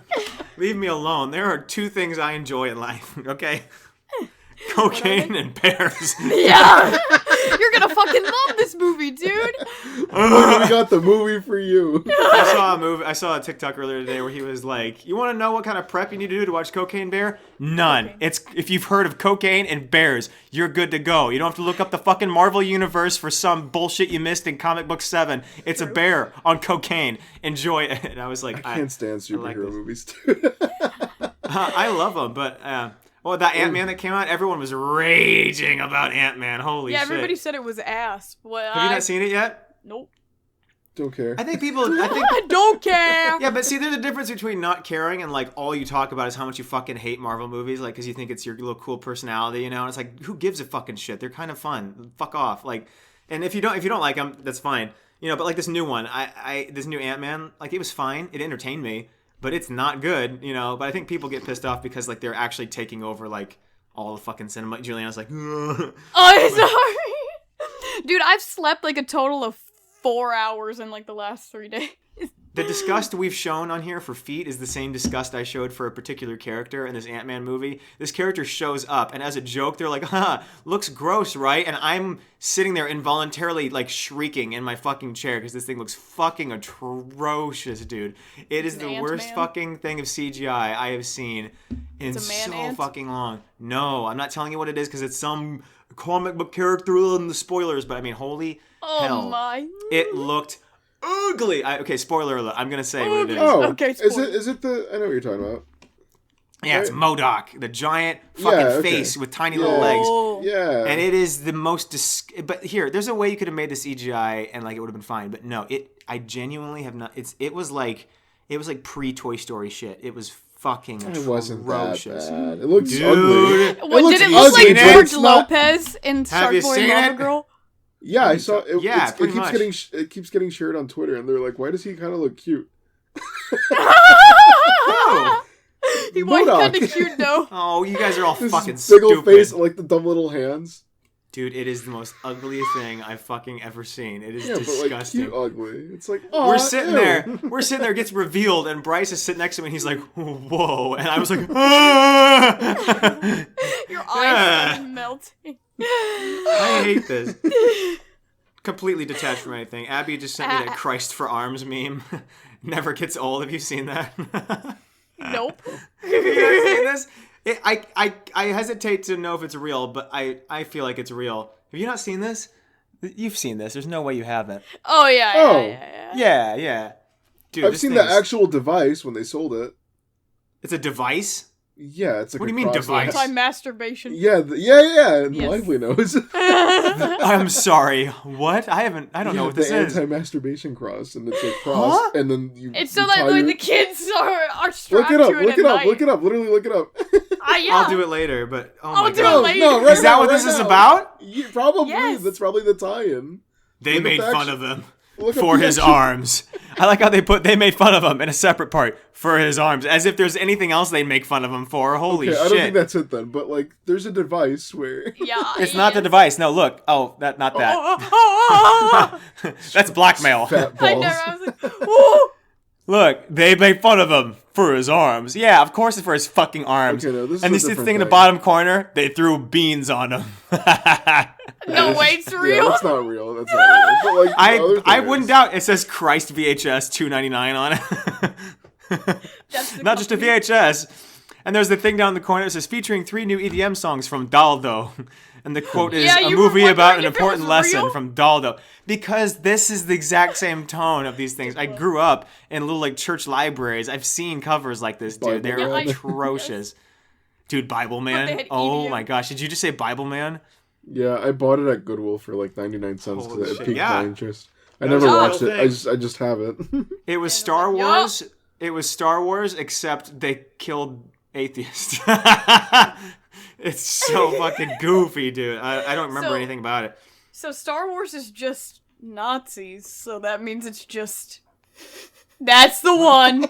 Leave me alone. There are 2 things I enjoy in life, okay? Cocaine and bears. yeah, you're gonna fucking love this movie, dude. I We got the movie for you. I saw a TikTok earlier today where he was like, "You want to know what kind of prep you need to do to watch Cocaine Bear? None. Cocaine. It's if you've heard of cocaine and bears, you're good to go. You don't have to look up the fucking Marvel universe for some bullshit you missed in Comic Book 7. It's a bear on cocaine. Enjoy it." And I was like, I can't stand like superhero this. movies too. I love them, but that Ant-Man that came out, everyone was raging about Ant-Man. Holy Yeah, shit! everybody said it was ass. Well, Have you not seen it yet? Nope. Don't care. I think people. I don't care. Yeah, but see, there's a difference between not caring and like all you talk about is how much you fucking hate Marvel movies, like because you think it's your little cool personality, you know. And it's like, who gives a fucking shit? They're kind of fun. Fuck off. Like, and if you don't like them, that's fine, you know. But like this new one, this new Ant-Man, like it was fine. It entertained me, but it's not good, you know. But I think people get pissed off because like they're actually taking over like all the fucking cinema. Juliana's like, ugh. Oh, sorry. Dude, I've slept like a total of 4 hours in like the last 3 days. The disgust we've shown on here for feet is the same disgust I showed for a particular character in this Ant-Man movie. This character shows up, and as a joke, they're like, looks gross, right? And I'm sitting there involuntarily, like, shrieking in my fucking chair because this thing looks fucking atrocious, dude. It is the worst Ant-Man? fucking thing of CGI I have seen in It's a man so ant? fucking long. No, I'm not telling you what it is because it's some comic book character in the spoilers, but I mean, holy hell. My. It looked ugly. Okay, spoiler alert. I'm gonna say what it is. Oh, Okay, is spoilers. it the? I know what you're talking about. Yeah, it's MODOK, the giant fucking Yeah, okay. face with tiny little legs. Oh. Yeah. And it is the most but here, there's a way you could have made the CGI and like it would have been fine, but no, I genuinely have not. It was like pre-Toy Story shit. It was fucking It wasn't that atrocious. bad. It looks Dude. ugly. What, looks did it look ugly, like but George it's not- Lopez in Have you Shark Boy seen and Lava it? Girl? Yeah, I saw it. Yeah, it pretty keeps much. it keeps getting shared on Twitter, and they're like, "Why does he kind of look cute?" Oh. He was MODOK. kind of cute though. Oh, you guys are all This fucking big old stupid. face, and, like the dumb little hands. Dude, it is the most ugliest thing I've fucking ever seen. It is Yeah, but like disgusting. cute ugly. It's like, oh, We're sitting there. It gets revealed, and Bryce is sitting next to me, and he's like, "Whoa!" And I was like, "Ah!" Your eyes Yeah. are melting. I hate this. Completely detached from anything. Abby just sent me that Christ for Arms meme. Never gets old. Have you seen that? Nope. Have you guys seen this? I hesitate to know if it's real, but I feel like it's real. Have you not seen this? You've seen this. There's no way you haven't. Oh yeah. Oh. Yeah. Dude, I've this seen the thing's- actual device when they sold it. It's a device? Yeah, it's like What a do you mean cross- device? Anti-masturbation. Yeah, yeah. And Yes. Lively knows. I'm sorry. What? I don't know what this the is. anti-masturbation cross, and it's a cross, Huh? and then you. It's so you that tie like your- the kids are Look strapped it up. to it Look at it up. night. Look it up. Literally look it up. Yeah. I'll do it later, but oh I'll my do it god. later. No, right Is that now, what right this is now. about? Yeah, probably. Yes. That's probably the tie-in. They Look up made the fun actu- of him Look up for the his actual- arms. I like how they made fun of him in a separate part for his arms, as if there's anything else they'd make fun of him for. Holy Okay, shit! I don't think that's it then, but like, there's a device where. Yeah. It's not the device. No, look. Oh, not that. Oh. That's blackmail. Fat I balls. never. I was like, ooh. Look, they make fun of him for his arms. Yeah, of course it's for his fucking arms. Okay, no, this is and a this different thing in the thing. bottom corner, they threw beans on him. No way, it's Yeah, real. that's not real. That's not real. But like, the other I thing wouldn't is- doubt it says Christ VHS $2.99 on it. That's the Not just a company. VHS. And there's the thing down in the corner that says featuring 3 new EDM songs from Daldo. And the quote is Yeah, a you were movie about wondering an if it important was lesson real? from Daldo. Because this is the exact same tone of these things. I grew up in little like church libraries. I've seen covers like this, dude. They're Bible Man. atrocious. Dude, Bible they Man. had Oh EDM. my gosh. Did you just say Bible Man? Yeah, I bought it at Goodwill for like 99 cents Holy because it shit, piqued yeah. my interest. I That never was a watched real it. thing. I just have it. It was Star Yup. Wars. It was Star Wars, except they killed atheists. It's so fucking goofy, dude. I don't remember So- anything about it. So Star Wars is just Nazis, so that means it's just. That's the one.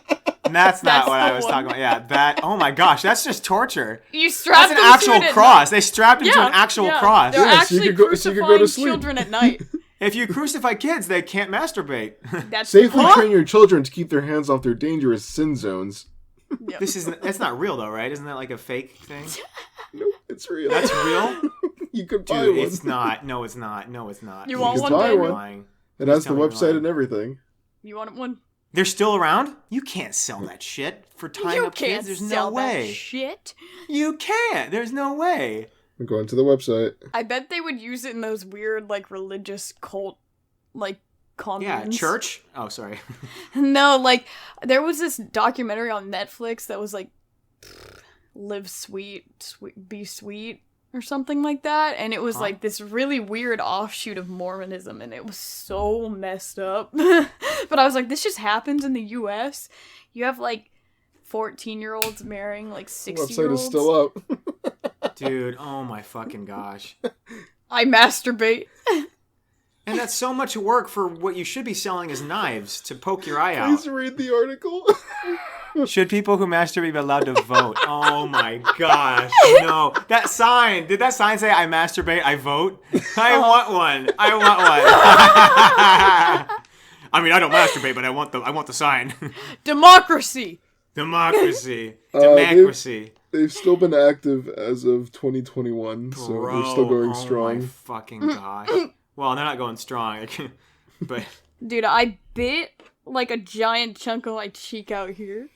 And that's not That's what I the was one. talking about. Yeah, that. Oh my gosh, that's just torture. You strap That's an them to actual it at cross. night. They strapped him to an actual cross. They're Yeah, so you actually could go- so you could go to crucifying sleep. children at night. If you crucify kids, they can't masturbate. That's Safely the train your children to keep their hands off their dangerous sin zones. Yep. That's not real though, right? Isn't that like a fake thing? Nope, it's real. That's real? You could buy Dude, one. it's not. No, it's not. No, it's not. You Please want one, don't Daniel? be lying. It has the tell me you're website lying. and everything. You want one? They're still around? You can't sell that shit for tying You up can't kids. There's no sell that way. shit. You can't. There's no way. I'm going to the website. I bet they would use it in those weird, like, religious cult, like, communes. Yeah, church? Oh, sorry. No, like, there was this documentary on Netflix that was, like, Live Sweet, Be Sweet, or something like that, and it was, like, this really weird offshoot of Mormonism, and it was so messed up. But I was like, this just happens in the U.S.? You have, like, 14-year-olds marrying, like, The 60-year-olds? website is still up. Dude, oh my fucking gosh. I masturbate. And that's so much work for what you should be selling as knives to poke your eye Please out. read the article. Should people who masturbate be allowed to vote? Oh my gosh. No. That sign. Did that sign say I masturbate, I vote? I want one. I want one. I mean, I don't masturbate, but I want the sign. Democracy! Democracy. They've- Democracy. They've still been active as of 2021, so Bro, they're still going oh strong. my fucking gosh. Well, they're not going strong. But Dude, I bit, like, a giant chunk of my cheek out here.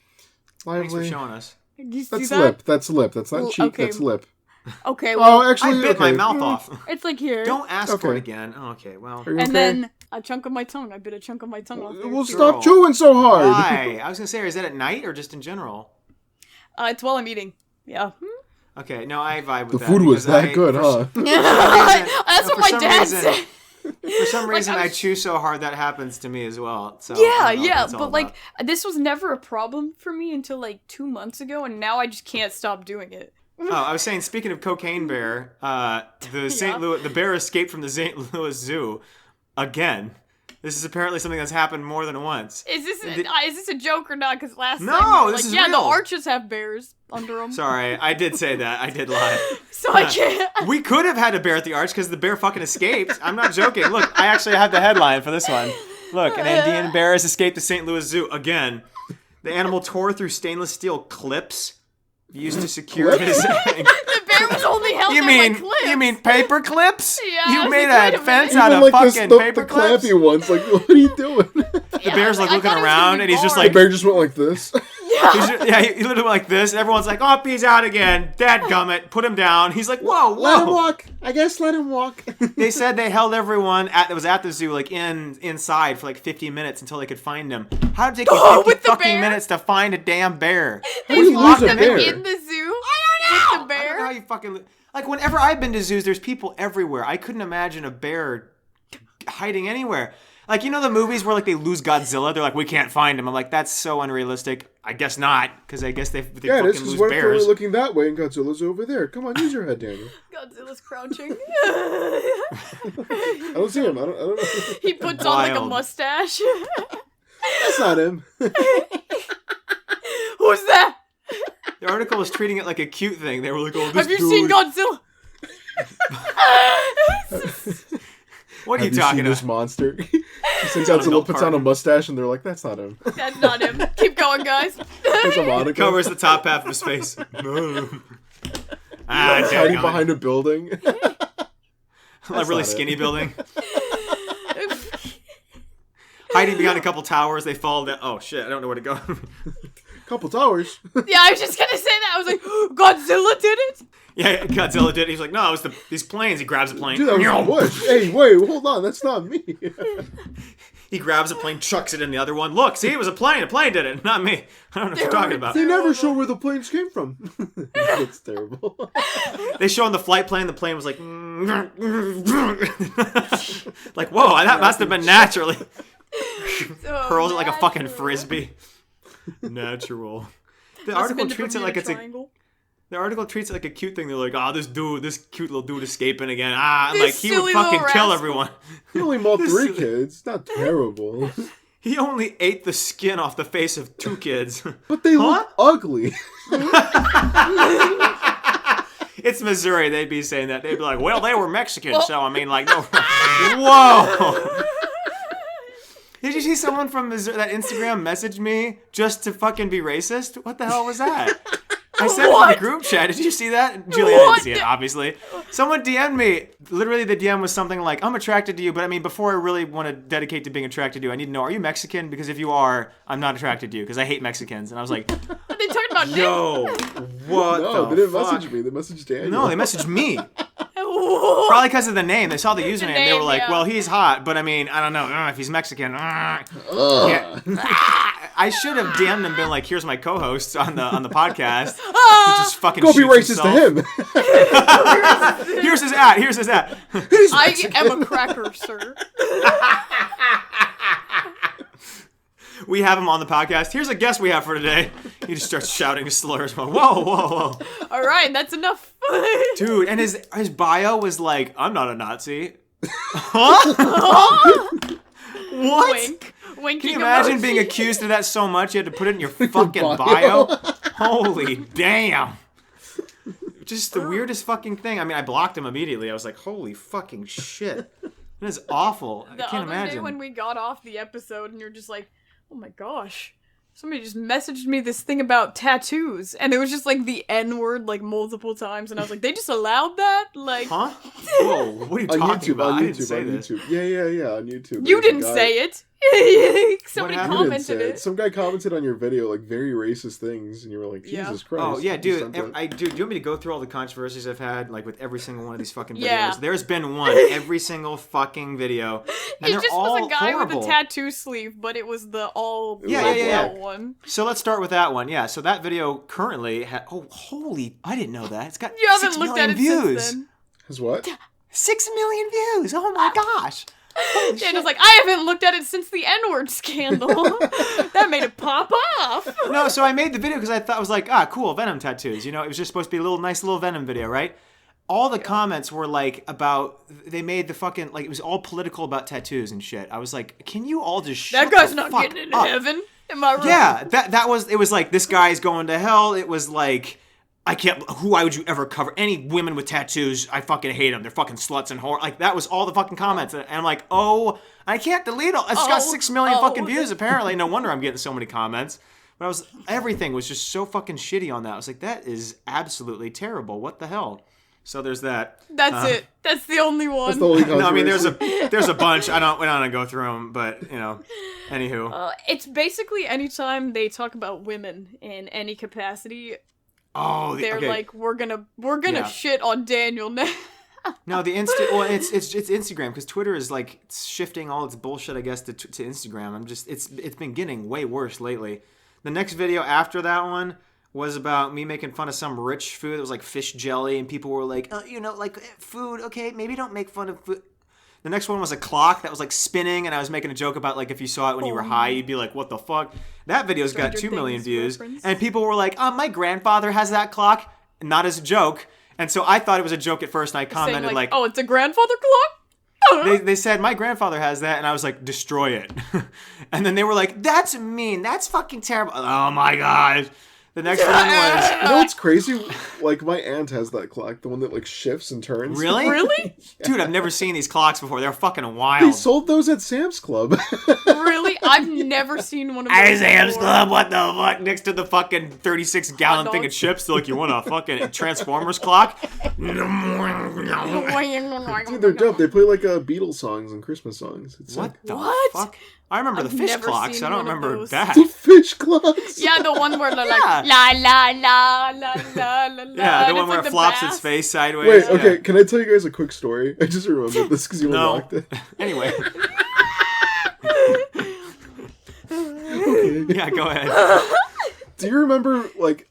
thanks for Lively. showing us. Did you see That's that? lip. That's lip. That's not Well, cheek. okay. That's lip. Okay, well, Oh, actually, I bit my okay. mouth off. it's like here. Don't ask for it Okay. again. Oh, okay, well. Are you And okay? then a chunk of my tongue. I bit a chunk of my tongue off there. Well, too. stop chewing so hard. Why? I was gonna say, is that at night or just in general? It's while I'm eating. Yeah. Okay, no, I vibe with The that. food was because that good, huh? That's what for my some dad reason- said. For some reason, I I was- chew so hard that happens to me as well. So I Yeah, don't know what yeah, that's all but like about. this was never a problem for me until like 2 months ago, and now I just can't stop doing it. Oh, I was saying, speaking of cocaine bear, the bear escaped from the St. Louis Zoo again. This is apparently something that's happened more than once. Is this a joke or not? Because last No, time you were this like, is yeah, real. the arches have bears under them, Sorry, I did say that. I did lie. so I can't. We could have had a bear at the arch because the bear fucking escaped. I'm not joking. Look, I actually have the headline for this one. Look, an Andean bear has escaped the St. Louis Zoo again. The animal tore through stainless steel clips used to secure his. The bear was only held You there mean by clips. you mean paper clips? Yeah, I You was made like, wait a a fence minute. out Even of like fucking the paper clips? clappy ones. Like, what are you doing? The bear's like I looking thought it was gonna around be and he's just bars. like The bear just went like this. he literally went like this. Everyone's like, "Oh, he's out again." Dadgummit, put him down. He's like, "Whoa, Let him whoa." walk. I guess let him walk. They said they held everyone that was at the zoo like inside for like 50 minutes until they could find him. How did it take you 50 with the fucking bear? minutes to find a damn bear? How do you lose Locked a them bear? in the zoo. I don't know. With the I don't know how bear. you fucking like. Whenever I've been to zoos, there's people everywhere. I couldn't imagine a bear hiding anywhere. Like, you know the movies where like they lose Godzilla? They're like, we can't find him. I'm like, that's so unrealistic. I guess not, because I guess they Yeah, it fucking is. Because lose what if we're bears. looking that way and Godzilla's over there? Come on, use your head, Daniel. Godzilla's crouching. I don't see him. I don't know. He puts on like a Wild. mustache. That's not him. Who's that? The article was treating it like a cute thing. They were like, oh, this Have you dude. seen Godzilla? What are you Have you talking seen this about? monster? So on a Godzilla milk puts on a carton. mustache and they're like, that's not him. That's not him. Keep going, guys. It's a Monica. Covers the top half of his face. Hiding Dadgummit. behind a building. A really not it. skinny building. Hiding behind a couple towers. They fall down. Oh, shit. I don't know where to go. Couple towers. Yeah, I was just gonna say that. I was like, Godzilla did it? Yeah, Godzilla did. He's like, no, it was these planes. He grabs a plane. Dude, that was the bush. Hey, wait, hold on. That's not me. He grabs a plane, chucks it in the other one. Look, see, it was a plane. A plane did it, not me. I don't know what you're talking about. They never show where the planes came from. That's terrible. They show him the flight plane. The plane was like, like, whoa, that must have been naturally. Hurls it like a fucking frisbee. Natural. The article treats it like it's a. The article treats it like a cute thing. They're like, oh, this cute little dude escaping again. I'm This like, he would silly fucking little kill rascal. everyone. He only mauled 3 kids. Not terrible. He only ate the skin off the face of 2 kids. But they look ugly. It's Missouri. They'd be saying that. They'd be like, well, they were Mexican, so I mean, like, no. Whoa. Did you see someone from Missouri that Instagram messaged me just to fucking be racist? What the hell was that? I sent it in the group chat. Did you see that? Juliana didn't see it, obviously. Someone DM'd me. Literally, the DM was something like, I'm attracted to you, but I mean, before I really want to dedicate to being attracted to you, I need to know, are you Mexican? Because if you are, I'm not attracted to you, because I hate Mexicans. And I was like, Are they talking about yo, what No, the they didn't fuck? message me. They messaged Daniel. No, they messaged me. Nick? Probably because of the name. They saw the username. They were name, like, yeah. well, he's hot, but I mean, I don't know if he's Mexican. Ugh. I should have DM'd him and been like, here's my co-host on the podcast. He just fucking Go be shoots racist himself. to him. Here's his at. Here's his at. I am a cracker, sir. We have him on the podcast. Here's a guest we have for today. He just starts shouting slurs. Whoa, whoa, whoa. All right, that's enough. Dude, and his bio was like, I'm not a Nazi. Huh? What? Wink. Winking Can you imagine emoji. being accused of that so much you had to put it in your fucking bio? Holy damn. Just the weirdest fucking thing. I mean, I blocked him immediately. I was like, holy fucking shit. That is awful. I The can't other imagine. day when we got off the episode and you're just like, oh my gosh. Somebody just messaged me this thing about tattoos, and it was just like the N-word like multiple times, and I was like, they just allowed that? Like, Huh? Whoa, what are you On talking YouTube, about? on I didn't YouTube, say on this. YouTube. Yeah, on YouTube. you There's a didn't guy- say it. Somebody happened? You didn't say commented it. Some guy commented on your video like very racist things, and you were like, Yeah. Jesus Christ. Oh yeah, you dude. sent that. Do you want me to go through all the controversies I've had, like with every single one of these fucking videos? Yeah. There's been one every single fucking video, and It they're just all was a guy horrible. with a tattoo sleeve, but it was the all Yeah, black yeah. belt one. So let's start with that one. Yeah. So that video currently holy! I didn't know that. It's got You haven't 6 looked million at it views. since then. His what? 6 million views. Oh my gosh. Holy Daniel's shit. like, I haven't looked at it since the N-word scandal. That made it pop off. No, so I made the video because I thought I was like, cool, Venom tattoos. You know, it was just supposed to be a nice little Venom video, right? All the comments were like they made the fucking, like, it was all political about tattoos and shit. I was like, can you all just shut That guy's the not fuck getting into up? heaven. Am I right? Yeah, it was like, this guy's going to hell. It was like, why would you ever cover any women with tattoos? I fucking hate them. They're fucking sluts and whore. Like, that was all the fucking comments. And I'm like, oh, I can't delete all. It's got 6 million fucking views, apparently. No wonder I'm getting so many comments. But everything was just so fucking shitty on that. I was like, that is absolutely terrible. What the hell? So there's that. That's it. That's the only one. That's the only No, I mean, controversy. there's a bunch. We're not gonna go through them, but, you know, anywho. It's basically anytime they talk about women in any capacity, they're okay. like, we're gonna Yeah. shit on Daniel now. No, it's Instagram, because Twitter is like shifting all its bullshit, I guess, to Instagram. It's been getting way worse lately. The next video after that one was about me making fun of some rich food. It was like fish jelly, and people were like, like food. Okay, maybe don't make fun of food. The next one was a clock that was like spinning, and I was making a joke about like if you saw it when you were high, you'd be like, what the fuck? That video's got Stranger 2 million Things views, reference. and people were like, my grandfather has that clock, not as a joke. And so I thought it was a joke at first, and I Saying commented like, like, oh, it's a grandfather clock? they said, my grandfather has that, and I was like, destroy it. And then they were like, that's mean, that's fucking terrible. Oh my god. The next one was, You know what's crazy? Like, my aunt has that clock, the one that, like, shifts and turns. really? Really? Dude, I've never seen these clocks before. They're fucking They wild. sold those at Sam's Club. Really? I've never seen one of those. Hey, Sam's before. Club, what the fuck? Next to the fucking 36-gallon Hot thing of dogs. chips, they're like, you want a fucking Transformers clock? Dude, they're dope. They play, like, Beatles songs and Christmas songs. It's What sick. the What? fuck? I remember I've the fish never clocks. seen I don't one of remember those. that. The fish clocks! Yeah, the one where they're like, Yeah. la la la la la la la. Yeah, the and one it's where like it the flops bass. its face sideways. Wait, Yeah. okay, can I tell you guys a quick story? I just remembered this because you No. unlocked it. Anyway. Okay. Yeah, go ahead. Do you remember, like,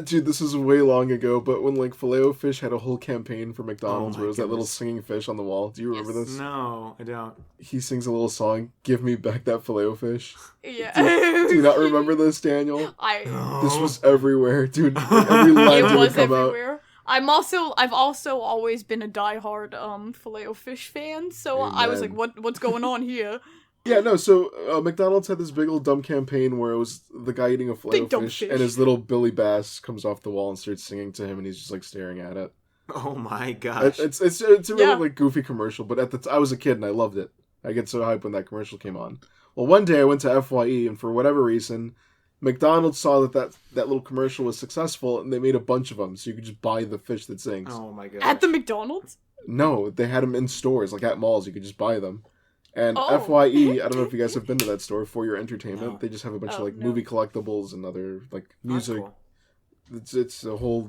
dude, this is way long ago, but when, like, Filet-O-Fish had a whole campaign for McDonald's Oh my where it was that little goodness. singing fish on the wall. Do you remember this? No, I don't. He sings a little song, Give Me Back That Filet-O-Fish. Yeah. Do you not remember this, Daniel? I. This was everywhere, dude. Like, every line It would was come out. everywhere. I've also always been a diehard Filet-O-Fish fan, so I was like, Amen. what's going on here? Yeah, no, so McDonald's had this big old dumb campaign where it was the guy eating a Big dumb Filet-O-Fish, fish. and his little Billy Bass comes off the wall and starts singing to him, and he's just, like, staring at it. Oh my gosh. It's a really, Yeah. like, goofy commercial, but I was a kid, and I loved it. I get so hyped when that commercial came on. Well, one day I went to FYE, and for whatever reason, McDonald's saw that little commercial was successful, and they made a bunch of them, so you could just buy the fish that sings. Oh my god. At the McDonald's? No, they had them in stores, like at malls. You could just buy them. And Oh. FYE, I don't know if you guys have been to that store, For Your Entertainment. No. They just have a bunch of Oh, like no. movie collectibles and other like That's music. cool. It's a whole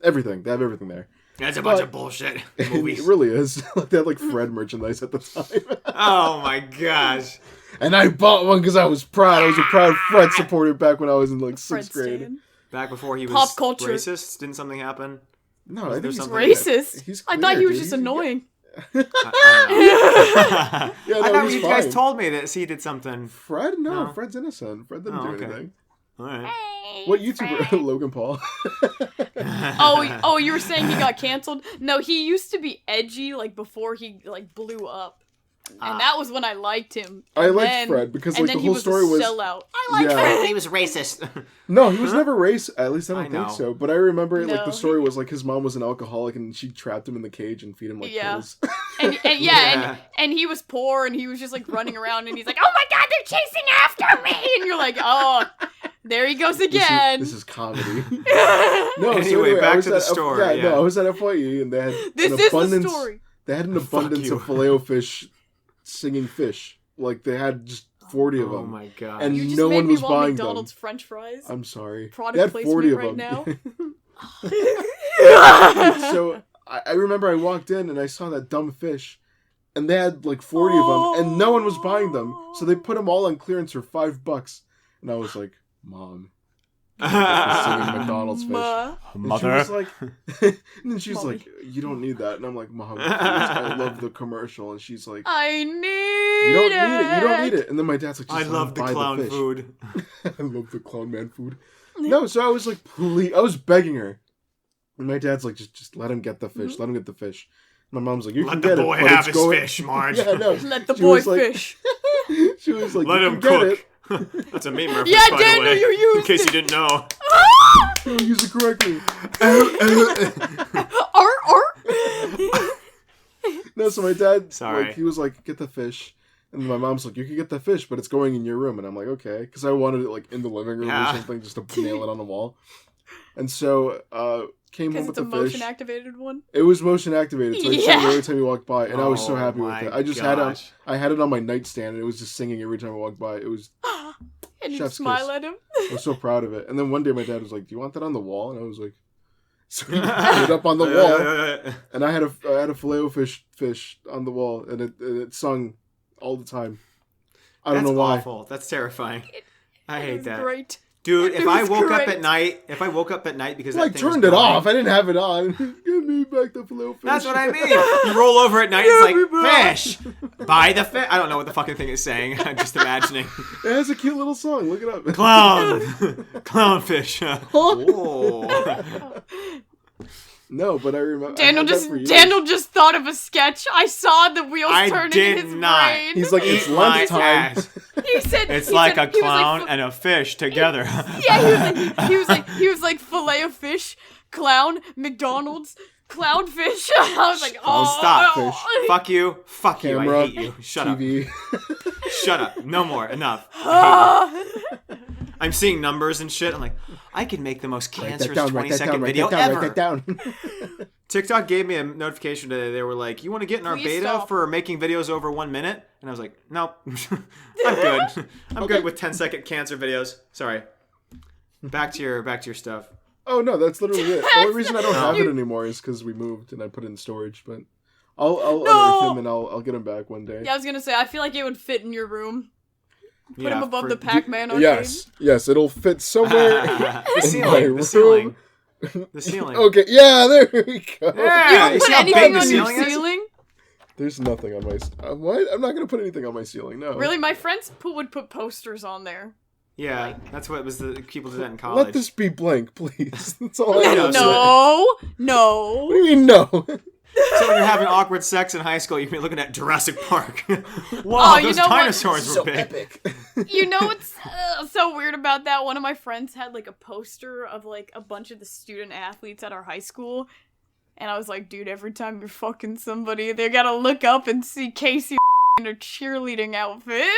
everything. They have everything there. That's a bunch But- of bullshit It movies. really is. Like they had like Fred merchandise at the time. Oh my gosh. And I bought one because I was proud. I was a proud Fred supporter back when I was in like Fred 6th grade. Stan. Back before he was Pop culture. racist, didn't something happen? No, I think There's he's something- Racist? He's I thought clear, he was dude. just annoying. Yeah, I no, thought he's you guys fine. told me that he did something. Fred? No, No. Fred's innocent. Fred didn't Oh, do okay. anything. All right. What YouTuber? Logan Paul. Oh, you were saying he got canceled? No, he used to be edgy, like, before he, like, blew up. And that was when I liked him. I And liked then- Fred because and like then the he whole was story a was sellout. yeah. He was racist. No, he was never racist. At least I I don't know. think so. But I remember like No. the story was like his mom was an alcoholic and she trapped him in the cage and feed him like Yeah. pills. And yeah, Yeah. and he was poor, and he was just, like, running around, and he's like, oh my god, they're chasing after me! And you're like, oh, there he goes again. This is comedy. This No, Anyway, I back was to the at story, No, yeah. I was at FYE and they had an is abundance. the story. They had an abundance you. of Filet-O-Fish singing fish. Like they had just 40 of Oh them. my god. And You just no made one me was want buying McDonald's them. French fries. I'm sorry. Product They had placement 40 of right them. now. So I remember I walked in and I saw that dumb fish, and they had like 40 of them, and no one was buying them. So they put them all on clearance for $5, and I was like, "Mom, singing McDonald's fish." Ma. And Mother. she was like, and then she's Mommy. like, "You don't need that," and I'm like, "Mom, please, I love the commercial," and she's like, I need "You don't need it. You don't need it." And then my dad's like, I "Just love the buy clown fish." food. I love the clown man food. No, so I was like, please, I was begging her. And my dad's like, just let him get the fish. Let him get the fish. My mom's like, you can Let get the boy it, but have it's his going... fish, Marge. Yeah, no. Let the She boy was like- fish. She was like, Let you him can get cook. That's a meme reference, Yeah, by Daniel, the way. you used in case you didn't know. it. No, use it correctly. Art. No, so my dad, Sorry. like, he was like, get the fish. And my mom's like, you can get the fish, but it's going in your room. And I'm like, okay. Because I wanted it like in the living room Yeah. or something, just to nail it on the wall. And so, came home Because with it's a the fish. motion activated one. It was motion activated, so it Yeah. sang every time you walked by, and I was so Oh happy with my it. I just had it. gosh. I had it on my nightstand, and it was just singing every time I walked by. It was. And you Chef's smile kiss. at him. I was so proud of it. And then one day my dad was like, "Do you want that on the wall?" And I was like, "So he put it up on the wall." And I had a Filet-O-Fish on the wall, and it sung all the time. I don't That's know why. awful. That's terrifying. I It hate was that. great. Dude, It if I was woke up great. at night, because I that thing was turned it going- off. I didn't have it on. Give me back the Filet-O-Fish. That's what I mean. You roll over at night, it's Give me like, back. fish! Buy the fish! I don't know what the fucking thing is saying. I'm just imagining. It has a cute little song. Look it up. Clown! Clownfish. Oh. No, but I remember. Daniel just thought of a sketch. I saw the wheels I turning did in his not. brain. He's like, it's Eat my lunchtime. ass. He said It's he like said- a he was clown and a fish together. Yeah, he was like filet of fish, clown, McDonald's, clownfish. I was like, oh, Stop. fish. Fuck you. Fuck you. Camera, I hate you. Shut TV. up. Shut up. No more. Enough. I hate you. I'm seeing numbers and shit. I'm like, I could make the most Write that cancerous down, write that 20-second down, write video that down, ever. write that down. TikTok gave me a notification today. They were like, you want to get in our Please beta stop. for making videos over 1 minute? And I was like, nope. I'm good. I'm good with 10-second cancer videos. Sorry. Back to your stuff. Oh no, that's literally it. The only reason I don't have You- it anymore is because we moved and I put it in storage. But I'll No! unearth him and I'll get him back one day. Yeah, I was gonna say, I feel like it would fit in your room. Put him above for- the Pac-Man arcade. Yes, it'll fit somewhere. the in ceiling. my The ceiling. room. The ceiling. Okay, yeah, there we go. Yeah, You you don't see put how big anything the on your ceiling is? ceiling? There's nothing on my. What? I'm not gonna put anything on my ceiling. No. Really, my friends would put posters on there. Yeah, that's what was the people did that in college. Let this be blank, please. That's all I know, know. so- No. What do you mean no? So when you're having awkward sex in high school, you can be looking at Jurassic Park. Whoa, Oh, you those know what? dinosaurs were So big. epic. You know what's so weird about that? One of my friends had like a poster of like a bunch of the student athletes at our high school. And I was like, dude, every time you're fucking somebody, they gotta look up and see Casey in a cheerleading outfit.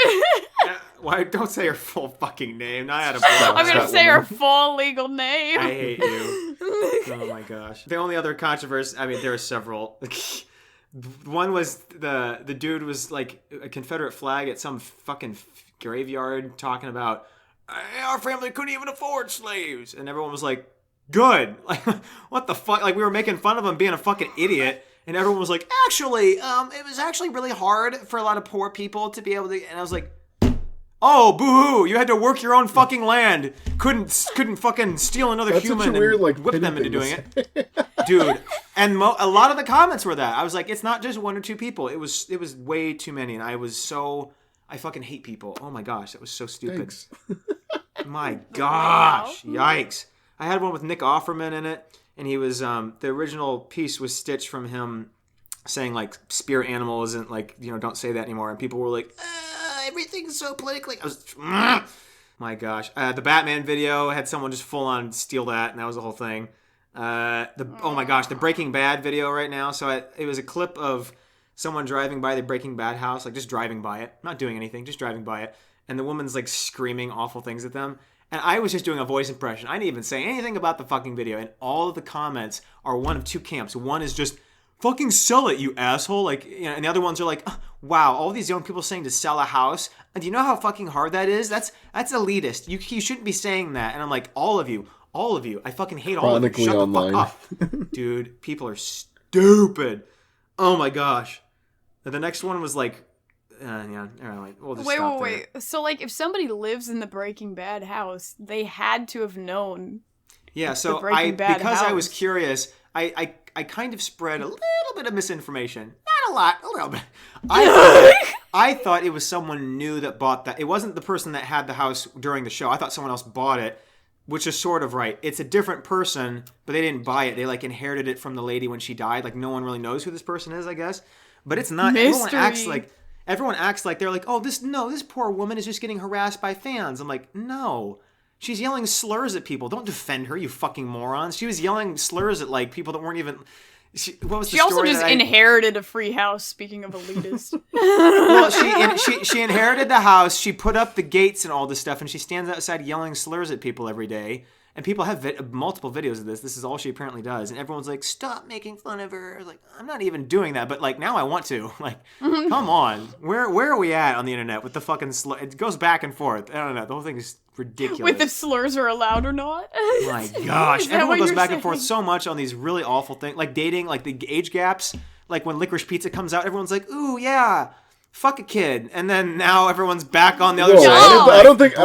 Why? Don't say her full fucking name. Not out of blood. I'm gonna that say her woman. full legal name. I hate you. Oh my gosh. The only other controversy, I mean, there are several. One was the dude was like a Confederate flag at some fucking graveyard talking about our family couldn't even afford slaves, and everyone was like, good. Like, what the fuck? Like, we were making fun of him being a fucking idiot, and everyone was like, actually, it was actually really hard for a lot of poor people to be able to, and I was like, oh, boo-hoo, you had to work your own fucking land. Couldn't fucking steal another That's human such a weird, and like, whip pity them into thing doing to it. Dude, and a lot of the comments were that. I was like, it's not just one or two people. It was way too many, and I fucking hate people. Oh my gosh, that was so stupid. Thanks. My gosh, yikes. I had one with Nick Offerman in it, and he was, the original piece was stitched from him saying, like, spirit animal isn't, like, don't say that anymore, and people were like, everything's so politically, I was, my gosh. The Batman video had someone just full on steal that, and that was the whole thing. Oh my gosh, the Breaking Bad video right now, so it was a clip of someone driving by the Breaking Bad house, like, just driving by it, not doing anything, just driving by it, and the woman's, like, screaming awful things at them. And I was just doing a voice impression. I didn't even say anything about the fucking video. And all of the comments are one of two camps. One is just, fucking sell it, you asshole. Like, and the other ones are like, oh, wow, all these young people saying to sell a house. And do you know how fucking hard that is? That's elitist. You shouldn't be saying that. And I'm like, all of you, I fucking hate all of you. Chronically Shut online. the fuck up. Dude, people are stupid. Oh my gosh. The next one was like, yeah, all right, we'll just stop there. Wait. So, like, if somebody lives in the Breaking Bad house, they had to have known. Yeah, so because I was curious, I kind of spread a little bit of misinformation. Not a lot, a little bit. I thought it was someone new that bought that. It wasn't the person that had the house during the show. I thought someone else bought it, which is sort of right. It's a different person, but they didn't buy it. They, like, inherited it from the lady when she died. Like, no one really knows who this person is, I guess. But it's not. Mystery. Everyone acts like they're like, oh, this poor woman is just getting harassed by fans. I'm like, no. She's yelling slurs at people. Don't defend her, you fucking morons. She was yelling slurs at, like, people that weren't even... She also just inherited a free house, speaking of elitist. Well, she inherited the house. She put up the gates and all this stuff, and she stands outside yelling slurs at people every day. And people have multiple videos of this. This is all she apparently does. And everyone's like, stop making fun of her. Like, I'm not even doing that. But, like, now I want to. Like, come on. Where are we at on the internet with the fucking slur? It goes back and forth. I don't know. The whole thing is ridiculous. With if slurs are allowed or not. My gosh. Is that Everyone what goes you're back saying? and forth so much on these really awful things. Like dating, like the age gaps. Like when Licorice Pizza comes out, everyone's like, ooh, yeah. Fuck a kid. And then now everyone's back on the other Whoa, side. I don't think I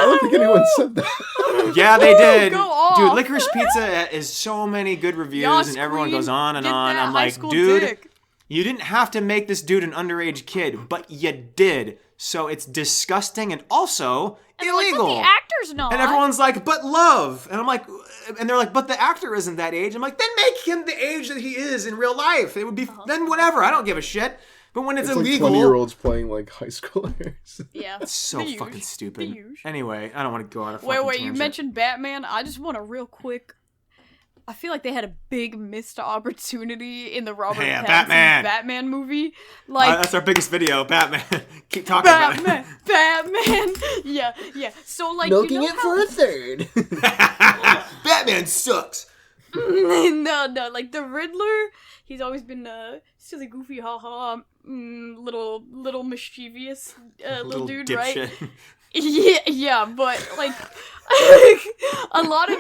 don't think anyone said that. Yeah, they did. Go off. Dude, Licorice Pizza is so many good reviews, Yas and everyone queen, goes on and get on. that I'm high like, school dude, dick. you didn't have to make this dude an underage kid, but you did. So it's disgusting and also illegal. Like, but the actor's not. And everyone's like, but love. And I'm like, and they're like, but the actor isn't that age. I'm like, then make him the age that he is in real life. It would be, then whatever. I don't give a shit. But when it's It's like illegal. 20-years playing like high schoolers. Yeah. It's so The fucking huge. stupid. The huge. Anyway, I don't want to go on a fucking Wait, you tangent. mentioned Batman. I just want a real quick... I feel like they had a big missed opportunity in the Robert Yeah, Pattinson Batman movie. Like, that's our biggest video, Batman. Keep talking about it. Batman. Yeah. So, like, Milking you know it for a third. Batman sucks. no, like the Riddler, he's always been silly, goofy, haha, little mischievous little dude, right? Yeah, but like a lot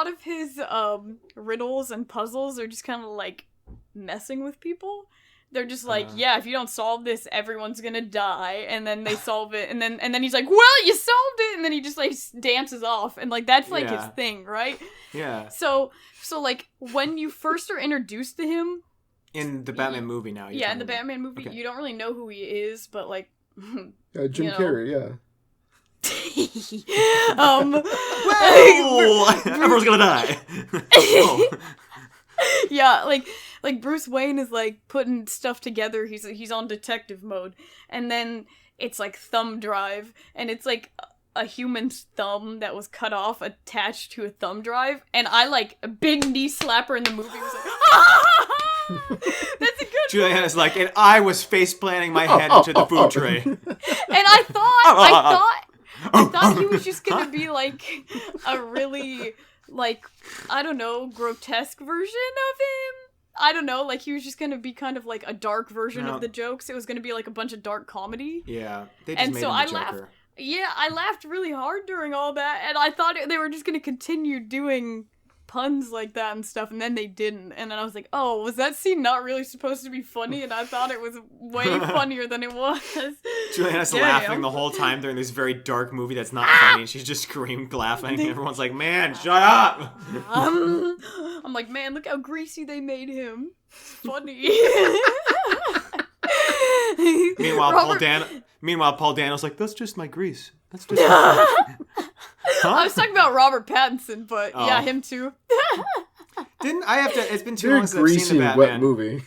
of his riddles and puzzles are just kind of like messing with people. They're just like, yeah, if you don't solve this, everyone's gonna die. And then they solve it, and then he's like, well, you solved it, and then he just like dances off, and like that's like his thing, right? Yeah. So like when you first are introduced to him in the Batman movie now. in the Batman movie, you don't really know who he is, but like, Jim Carrey, yeah. Well, everyone's gonna die. Oh. Yeah, like Bruce Wayne is like putting stuff together. He's on detective mode, and then it's like thumb drive, and it's like a human's thumb that was cut off attached to a thumb drive, and I like a big knee slapper in the movie was like, that's a good Juliana's like, and I was face planting my head into the food tray. And I thought he was just gonna be like a really, like, I don't know, grotesque version of him. I don't know, like he was just gonna be kind of like a dark version of the jokes. It was gonna be like a bunch of dark comedy. Yeah, they just made him the Joker. Yeah, I laughed really hard during all that, and I thought they were just gonna continue doing puns like that and stuff, and then they didn't. And then I was like, oh, was that scene not really supposed to be funny? And I thought it was way funnier than it was. Juliana's laughing the whole time during this very dark movie that's not funny, and she's just screamed laughing. Everyone's like, man, shut up! I'm like, man, look how greasy they made him. It's funny. Meanwhile, Paul Dano's like, that's just my grease. That's just my grease. Huh? I was talking about Robert Pattinson, but yeah, him too. It's been too long since I've seen the Batman. Wet movie.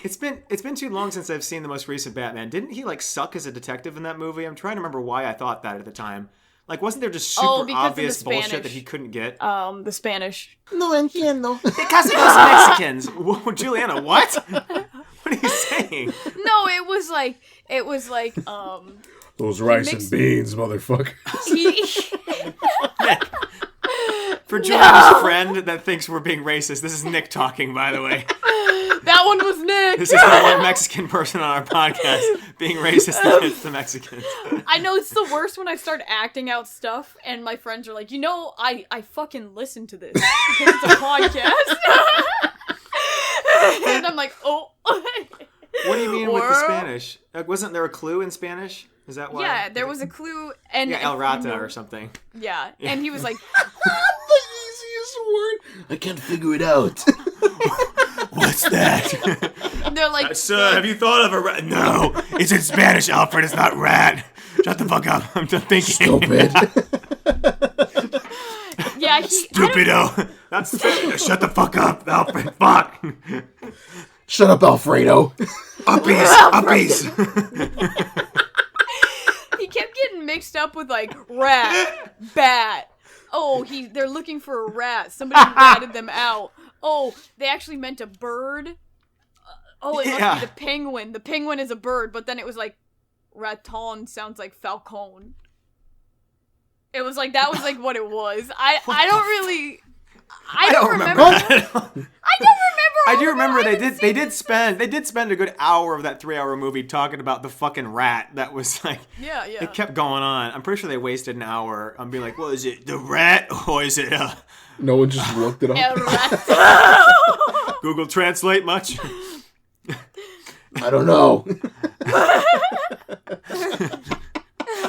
It's been too long since I've seen the most recent Batman. Didn't he like suck as a detective in that movie? I'm trying to remember why I thought that at the time. Like, wasn't there just super obvious bullshit that he couldn't get? The Spanish. No entiendo. Because it was Mexicans. Whoa, Juliana, what? What are you saying? No, it was like Those rice and beans, motherfucker. For Juliana's friend that thinks we're being racist, this is Nick talking, by the way. That one was Nick. This is the one Mexican person on our podcast being racist against the Mexicans. I know it's the worst when I start acting out stuff and my friends are like, I fucking listen to this because it's a podcast. And I'm like, oh. What do you mean with the Spanish? Wasn't there a clue in Spanish? Is that why? Yeah, there was a clue. And El Rata or something. Yeah, and he was like... The easiest word. I can't figure it out. What's that? They're like... Sir, have you thought of a rat? No, it's in Spanish, Alfred. It's not rat. Shut the fuck up. I'm just thinking. Stupid. Yeah, Stupido. That's Spanish. Shut the fuck up, Alfred. Fuck. Shut up, Alfredo. Uppies. He kept getting mixed up with like rat, bat. Oh, they're looking for a rat. Somebody ratted them out. Oh, they actually meant a bird. Oh, it must be the penguin. The penguin is a bird, but then it was like raton sounds like falcon. It was like that was like what it was. I don't remember. I do remember they did spend a good hour of that 3-hour movie talking about the fucking rat that was like it kept going on. I'm pretty sure they wasted an hour on being like, well, is it the rat or is it no one just looked it up. Google Translate much? I don't know.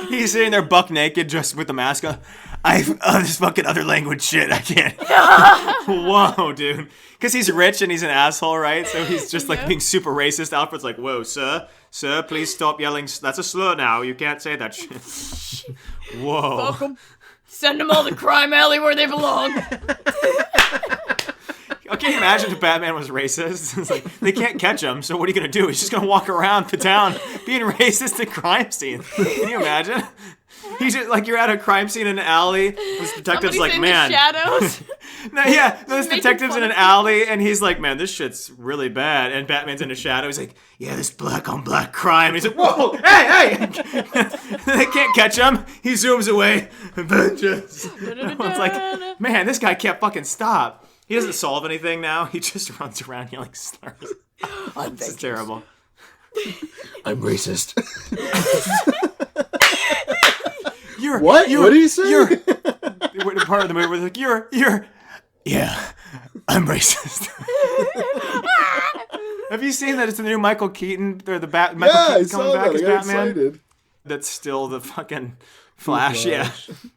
He's sitting there buck naked just with the mask on. This fucking other language shit, I can't. Whoa, dude. Because he's rich and he's an asshole, right? So he's just like being super racist. Alfred's like, whoa, sir, please stop yelling. That's a slur now. You can't say that shit. Whoa. Fuck 'em. Send them all to crime alley where they belong. Can you imagine if Batman was racist? It's like, they can't catch him, so what are you going to do? He's just going to walk around the town being racist at crime scenes. Can you imagine? He's just, like, you're at a crime scene in an alley. This detective's Somebody's like, in man. the shadows. This detective's in an alley, and he's like, man, this shit's really bad. And Batman's in a shadow. He's like, yeah, this black on black crime. He's like, whoa, hey! They can't catch him. He zooms away. It's like, man, this guy can't fucking stop. He doesn't solve anything now. He just runs around yelling slurs. This is terrible. I'm racist. What do you say? Part of the movie where they're like, yeah, I'm racist. Have you seen that? It's the new Michael Keaton, or Michael Keaton's coming back as Batman. Excited. That's still the fucking Flash, yeah.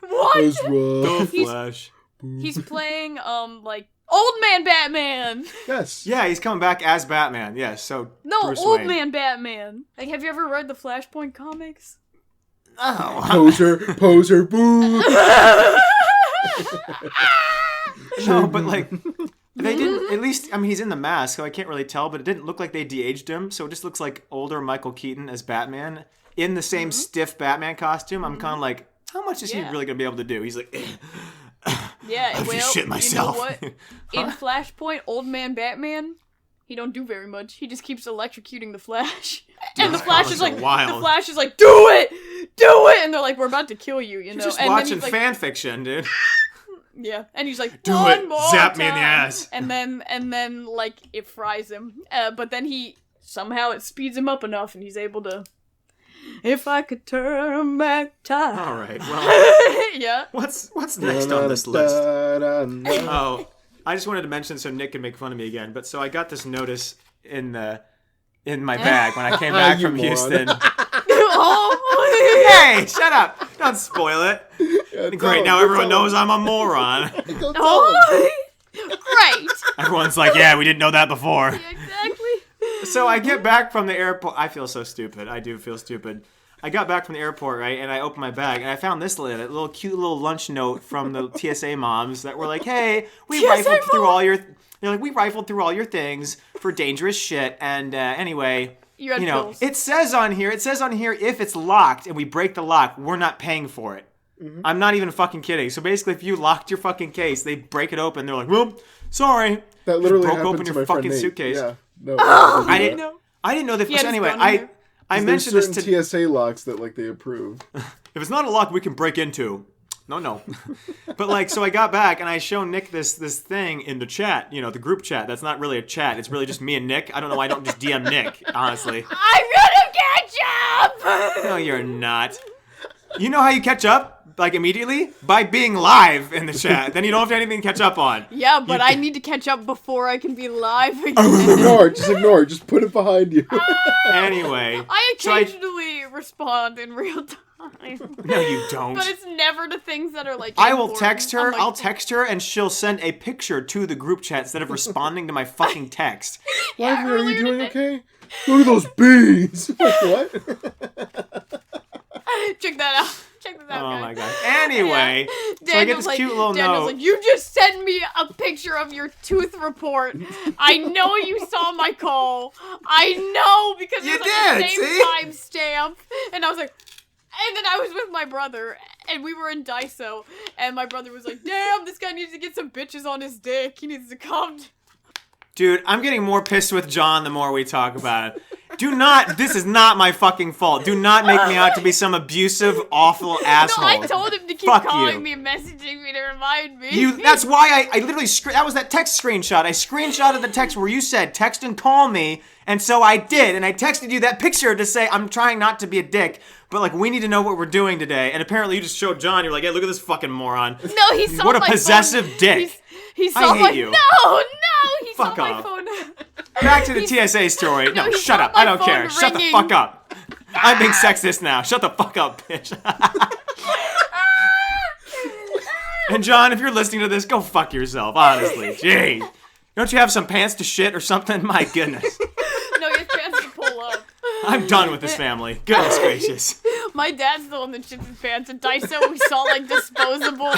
What? The Flash. He's playing, like, Old Man Batman! Yes. Yeah, he's coming back as Batman, yes, so No, Bruce Old Wayne. Man Batman. Like, have you ever read the Flashpoint comics? Oh. Poser, boo! No, but like, they didn't, at least, I mean, he's in the mask, so I can't really tell, but it didn't look like they de-aged him, so it just looks like older Michael Keaton as Batman in the same stiff Batman costume. I'm kind of like, how much is he really going to be able to do? He's like, yeah, I well, shit myself. You know what? In Flashpoint, Old Man Batman, he don't do very much. He just keeps electrocuting the Flash. And the Those Flash comics is are like, wild. the Flash is like, do it! And they're like, we're about to kill you, you know? You're just and then watching he's like, fan fiction, dude. yeah. And he's like, Do one it. more Zap me in the time. ass. And then, like, it fries him. But then somehow it speeds him up enough and he's able to, if I could turn back time. All right, well, Yeah. what's next on this list? Da-da-da-da. Oh, I just wanted to mention so Nick can make fun of me again. But so I got this notice in my bag when I came back You from moron. Houston. Oh, Hey, shut up! Don't spoil it. Yeah, Great, now everyone knows I'm a moron. Go tell him. oh. Great. Everyone's like, yeah, we didn't know that before. Yeah, exactly. So I get back from the airport. I feel so stupid. I do feel stupid. I got back from the airport, right, and I opened my bag, and I found this little cute little lunch note from the TSA moms that were like, "Hey, we TSA rifled through mom? all your." They're like, "We rifled through all your things for dangerous shit, and anyway, You had pills. it says on here, if it's locked and we break the lock, we're not paying for it." I'm not even fucking kidding. So basically, if you locked your fucking case, they break it open. They're like, "Well, sorry." That literally broke happened open to your my friend fucking Nate. suitcase. Yeah. No. I didn't know. I didn't know that. He had his Anyway, gun in there. I There's mentioned this certain to. TSA locks that like they approve. If it's not a lock, we can break into. No. But like, so I got back and I show Nick this thing in the chat, the group chat. That's not really a chat. It's really just me and Nick. I don't know why I don't just DM Nick, honestly. I'm gonna catch up. No, you're not. You know how you catch up? Like immediately? By being live in the chat. Then you don't have anything to catch up on. Yeah, but I need to catch up before I can be live again. Ignore it. Just put it behind you. Anyway. I so occasionally respond in real time. No, you don't. But it's never to things that are like I will important. text her. I'm like, I'll text her and she'll send a picture to the group chat instead of responding to my fucking text. Lively, are you earlier doing today- okay? Look at those beans. Like, what? Check that out. Check this out, Oh guys. my god. Anyway, so I get this cute little Daniel's note. like, you just sent me a picture of your tooth report. I know you saw my call. I know because You it's like did, the same see? timestamp. And I was like, and then I was with my brother, and we were in Daiso, and my brother was like, damn, this guy needs to get some bitches on his dick. He needs to come. Dude, I'm getting more pissed with John the more we talk about it. This is not my fucking fault. Do not make me out to be some abusive, awful asshole. No, I told him to keep Fuck calling you. me and messaging me to remind me. That's why I literally, that was that text screenshot. I screenshotted the text where you said, text and call me, and so I did, and I texted you that picture to say, I'm trying not to be a dick, but like, we need to know what we're doing today, and apparently you just showed John, you're like, hey, look at this fucking moron. No, he saw What a my possessive phone. dick. He saw hate my you. No, he Fuck saw off. my phone. Back to the TSA story. No, he shut saw up. I my don't phone care. Shut the ringing. fuck up. I'm being sexist now. Shut the fuck up, bitch. And John, if you're listening to this, go fuck yourself, honestly. Jeez. Don't you have some pants to shit or something? My goodness. No, he has pants to pull up. I'm done with this family. Goodness gracious. My dad's still in the shits and pants. At Daiso, we saw like disposable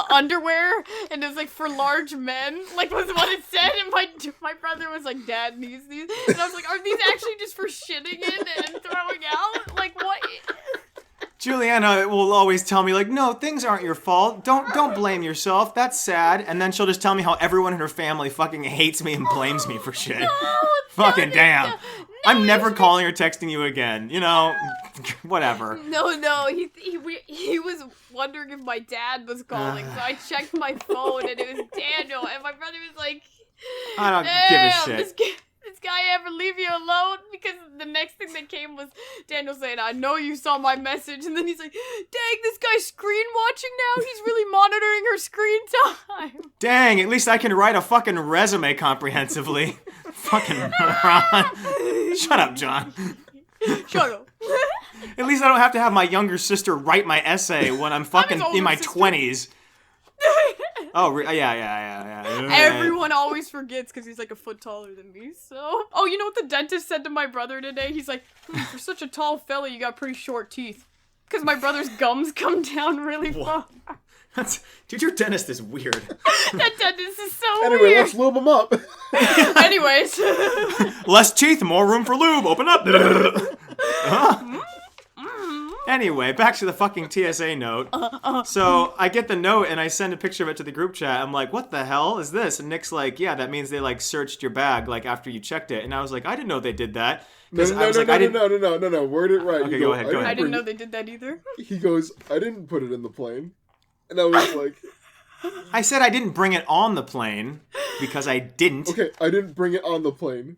underwear, and it was like for large men, like was what it said. And my brother was like, "Dad needs these," and I was like, "Are these actually just for shitting in and throwing out? Like what?" Juliana will always tell me, like, no, things aren't your fault. Don't blame yourself. That's sad. And then she'll just tell me how everyone in her family fucking hates me and blames me for shit. Fucking damn. I'm never calling or texting you again. Whatever. No, he was wondering if my dad was calling, so I checked my phone and it was Daniel, and my brother was like, I don't "Damn, give a shit. This guy ever leave you alone?" Because the next thing that came was Daniel saying, "I know you saw my message," and then he's like, "Dang, this guy's screen watching now. He's really monitoring her screen time." Dang, at least I can write a fucking resume comprehensively. Fucking moron. Shut up, John. Shut up. At least I don't have to have my younger sister write my essay when I'm fucking older in my sister. 20s. Oh, yeah. Everyone always forgets because he's like a foot taller than me, so... Oh, you know what the dentist said to my brother today? He's like, "For such a tall fella, you got pretty short teeth." Because my brother's gums come down really far. Dude, your dentist is weird. That dentist is so Anyway, weird. let's lube them up. Anyways. Less teeth, more room for lube. Open up. Anyway, back to the fucking TSA note. So I get the note and I send a picture of it to the group chat. I'm like, what the hell is this? And Nick's like, yeah, that means they like searched your bag like after you checked it. And I was like, I didn't know they did that. No, word it right. Okay, go ahead. I didn't know they did that either. He goes, I didn't put it in the plane. And I was like... I said I didn't bring it on the plane because I didn't. Okay, I didn't bring it on the plane.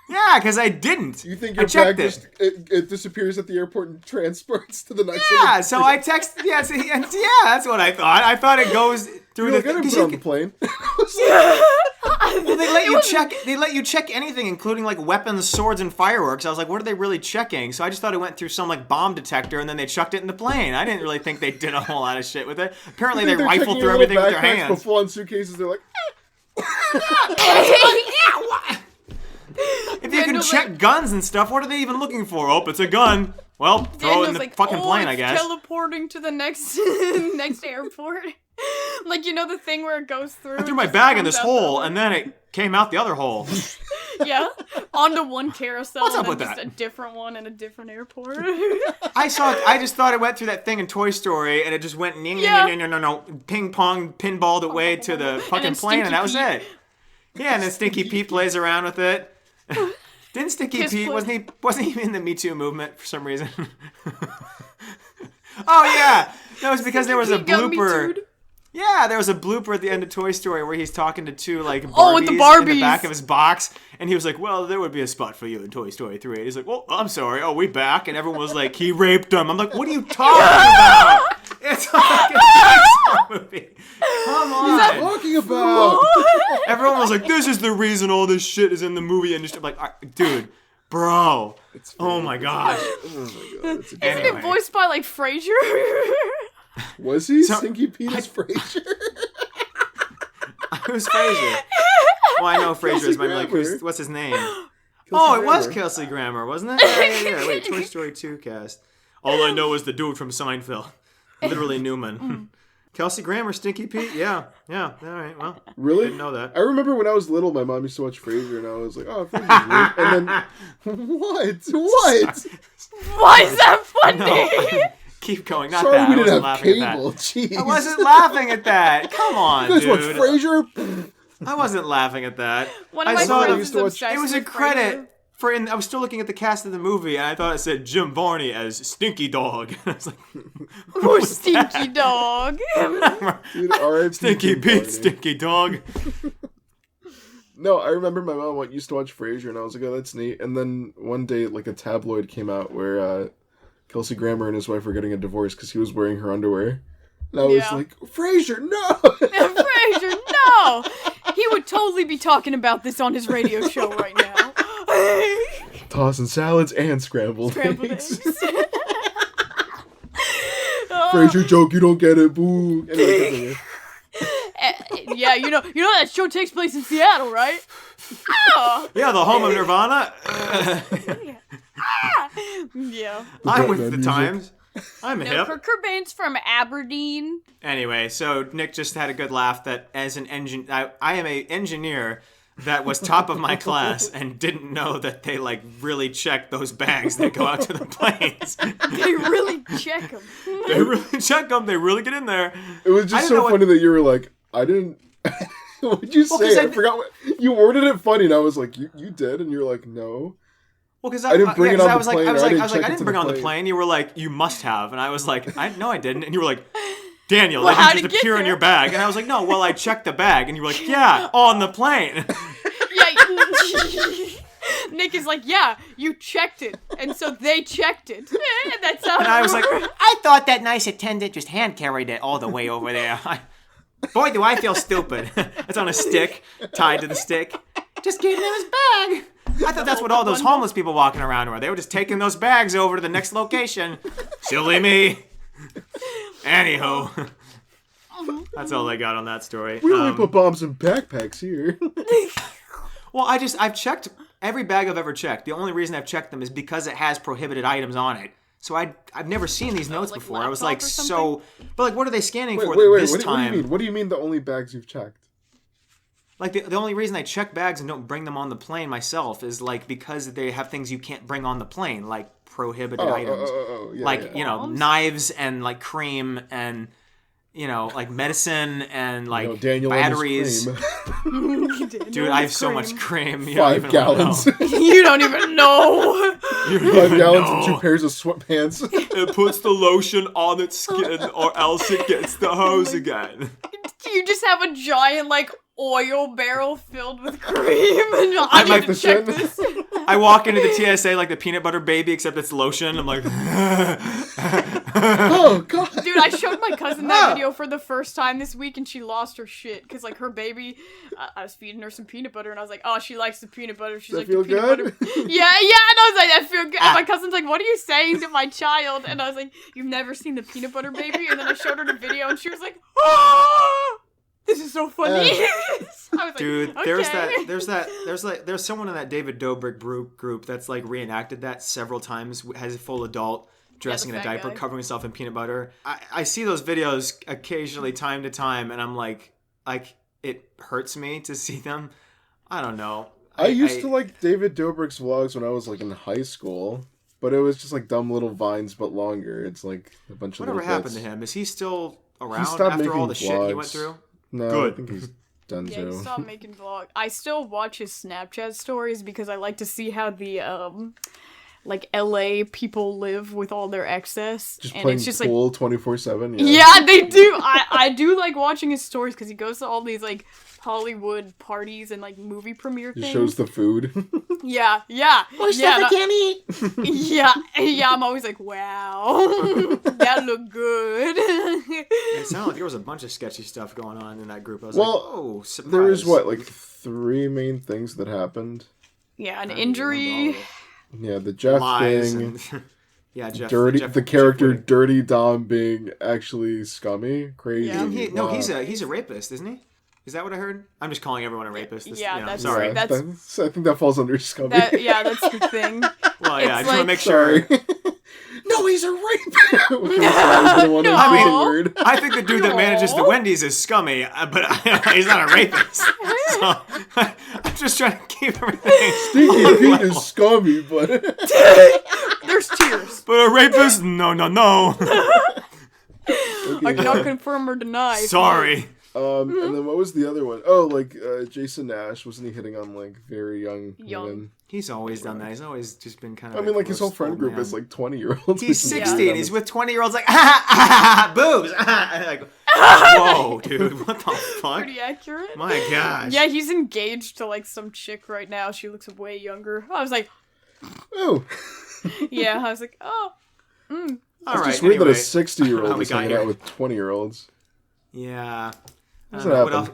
Yeah, because I didn't. You think your bag just it disappears at the airport and transports to the next one? Yeah, so I texted. Yeah, that's what I thought. I thought it goes through You're the. like, I didn't put it on the plane. Well, they let you check. They let you check anything, including like weapons, swords, and fireworks. I was like, what are they really checking? So I just thought it went through some like bomb detector, and then they chucked it in the plane. I didn't really think they did a whole lot of shit with it. Apparently, they rifled through everything with their hands. But full-on suitcases, they're like. If you can check guns and stuff, what are they even looking for? Oh, it's a gun. Well, throw it in the fucking plane, I guess. Teleporting to the next next airport. Like, you know the thing where it goes through? I threw my bag in this hole, and then it came out the other hole. Yeah, onto one carousel. What's up and with then just that? a different one in a different airport. I just thought it went through that thing in Toy Story, and it just went no, ping pong, pinballed away to the fucking plane, and that was it. Yeah, and then Stinky Pete plays around with it. Didn't Stinky Pete wasn't he in the Me Too movement for some reason? Oh yeah, no, it's because there was a blooper. Yeah, there was a blooper at the end of Toy Story where he's talking to two like Barbies, with the Barbies in the back of his box, and he was like, "Well, there would be a spot for you in Toy Story 3." He's like, "Well, I'm sorry. Oh, we back?" And everyone was like, "He raped them." I'm like, "What are you talking about? It's a fucking movie. Come on." Talking about? Everyone was like, "This is the reason all this shit is in the movie industry." I'm like, dude, bro. Oh my gosh. Oh my god. Isn't it voiced by like Frasier? Was he Stinky Pete as Frasier? Who's Frasier? Well, I know Frasier is my like. What's his name? It was Kelsey Grammer, wasn't it? Yeah. Wait, Toy Story 2 cast. All I know is the dude from Seinfeld, literally Newman. Kelsey Grammer, Stinky Pete. Yeah. All right. Well, really? Didn't know that. I remember when I was little, my mom used to watch Frasier, and I was like, "Oh, Frasier's weird." And then what? Why is that funny? No. Keep going. Not Sorry, that. we I didn't wasn't have laughing cable. at that. Jeez. I wasn't laughing at that. Come on, You guys dude. watch Frasier? I wasn't laughing at that. One of my saw friends it. is obsessed It was a with credit for. I was still looking at the cast of the movie, and I thought it said Jim Varney as Stinky Dog. I was like, Or Stinky Dog. Dude, R.I.P. Stinky Jim Pete, Varney. Stinky Dog. No, I remember my mom used to watch Frasier, and I was like, "Oh, that's neat." And then one day, like a tabloid came out where Kelsey Grammer and his wife were getting a divorce because he was wearing her underwear. And I was like, Frasier, no! Frasier, no! He would totally be talking about this on his radio show right now. Tossing salads and scrambled Eggs. Frasier joke, you don't get it, boo. Anyway, Yeah, you know that show takes place in Seattle, right? Oh. Yeah, the home of Nirvana. Yeah. I'm with the times. I'm hip. Kurt Cobain's from Aberdeen. Anyway, so Nick just had a good laugh that as an I am an engineer that was top of my class and didn't know that they like really check those bags that go out to the planes. They really check them. They really check them. They really get in there. it was just so funny that you were like, I didn't... What did you say? I forgot what... You worded it funny, and I was like, you did? And you're like, no. Well, because I didn't bring it on the plane. I was like, I check didn't bring it on the plane. You were like, you must have. And I was like, no, I didn't. And you were like, Daniel, Well, they how'd didn't it just get appear in there? your bag. And I was like, no, well, I checked the bag. And you were like, yeah, on the plane. Yeah. Nick is like, yeah, you checked it. And so they checked it. That's how And I was like, I thought that nice attendant just hand carried it all the way over there. boy, do I feel stupid. It's on a stick, tied to the stick. Just gave him his bag. I thought that's what all those homeless people walking around were. They were just taking those bags over to the next location. Silly me. Anywho. That's all I got on that story. We only put bombs in backpacks here. Well, I've checked every bag I've ever checked. The only reason I've checked them is because it has prohibited items on it. So I've never seen these notes like before. I was like, laptop or so... But like, what are they scanning for Wait, this what do you time? mean? What do you mean the only bags you've checked? Like, the only reason I check bags and don't bring them on the plane myself is, like, because they have things you can't bring on the plane, like prohibited items. Yeah, like, yeah. you know, knives and, like, cream and, you know, like, medicine and, like, You know, Daniel batteries. and his cream. Dude, I have so much cream. You don't 5 even gallons. know. You don't even know. 5 gallons and 2 pairs of sweatpants. It puts the lotion on its skin or else it gets the hose again. You just have a giant, like, oil barrel filled with cream, and I like need the to check shit. this. I walk into the TSA like the peanut butter baby, except it's lotion. I'm like, Oh, God. Dude, I showed my cousin that video for the first time this week, and she lost her shit because, like, her baby, I was feeding her some peanut butter, and I was like, "Oh, she likes the peanut butter." She's Does like, that feel "The peanut good? butter." Yeah, and I was like, "I feel good." And my cousin's like, "What are you saying to my child?" And I was like, "You've never seen the peanut butter baby?" And then I showed her the video, and she was like, "Oh, this is so funny." I was like, dude, okay. there's someone in that David Dobrik group that's like reenacted that several times, has a full adult dressing in a fat diaper, guy. covering himself in peanut butter. I see those videos occasionally, time to time, and I'm like, it hurts me to see them. I don't know. I used to like David Dobrik's vlogs when I was like in high school, but it was just like dumb little vines but longer. It's like a bunch of Whatever little happened bits. to him? Is he still around stopped after all making the shit he went vlogs. through? No, Good. I think he's done Yeah, he so. stopped making vlogs. I still watch his Snapchat stories because I like to see how the like LA people live with all their excess. Just and playing it's just pool 24/7. yeah, they do. I do like watching his stories because he goes to all these like Hollywood parties and like movie premiere He things. shows the food. Yeah. More stuff I can't eat. Yeah. I'm always like, wow, that looked good. It sounded like there was a bunch of sketchy stuff going on in that group. I was like, oh, surprise. There was like 3 main things that happened. Yeah, an I don't even remember all injury. of it. Yeah, the Jeff Lies thing. and yeah, Jeff. The Jeff character Woody. Dirty Dom being actually scummy, crazy. Yeah. He's a rapist, isn't he? Is that what I heard? I'm just calling everyone a rapist. Yeah, that's sorry. right. That's- I think that falls under scummy. That's the thing. Well, yeah, I It's just want to like- make sure. Sorry. No, he's a rapist. No. I think the dude that manages the Wendy's is scummy, but he's not a rapist. So I'm just trying to keep everything. Stinky Pete is scummy, but There's tears. But a rapist? No. I cannot confirm or deny. Sorry. and then what was the other one? Oh, like Jason Nash, wasn't he hitting on like very young women? He's always done that. He's always just been kind I of. mean, like his whole friend group is like 20-year-olds. He's 60 and he's with 20-year-olds like boobs. Like, whoa, dude, what the fuck? Pretty accurate. My gosh. Yeah, he's engaged to like some chick right now. She looks way younger. I was like, Oh, yeah. I was like, oh. All it's right. just weird Anyway. that a 60-year-old we is got hanging here. out with 20-year-olds. Yeah. What's What happened? else?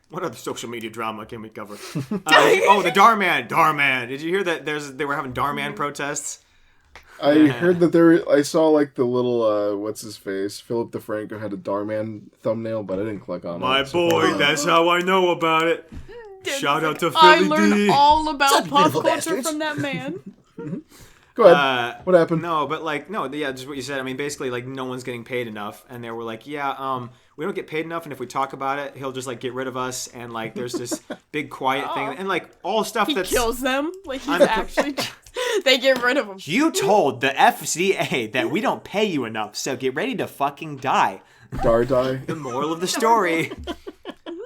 What other social media drama can we cover? The Darman. Did you hear that? They were having Darman protests. I heard that I saw like the little what's his face, Philip DeFranco had a Darman thumbnail, but I didn't click on My it. so- boy, that's how I know about it. Shout out to I Philly learned D. all about Such pop beautiful culture bastards. from that man. Go ahead. What happened? No, but yeah, just what you said. I mean, basically, like, no one's getting paid enough, and they were like, yeah, we don't get paid enough, and if we talk about it, he'll just like get rid of us, and like, there's this big quiet thing, and like all stuff He that's. kills them. Like he's actually. They get rid of him. You told the FCA that we don't pay you enough, so get ready to fucking die. Dardai. The moral of the story.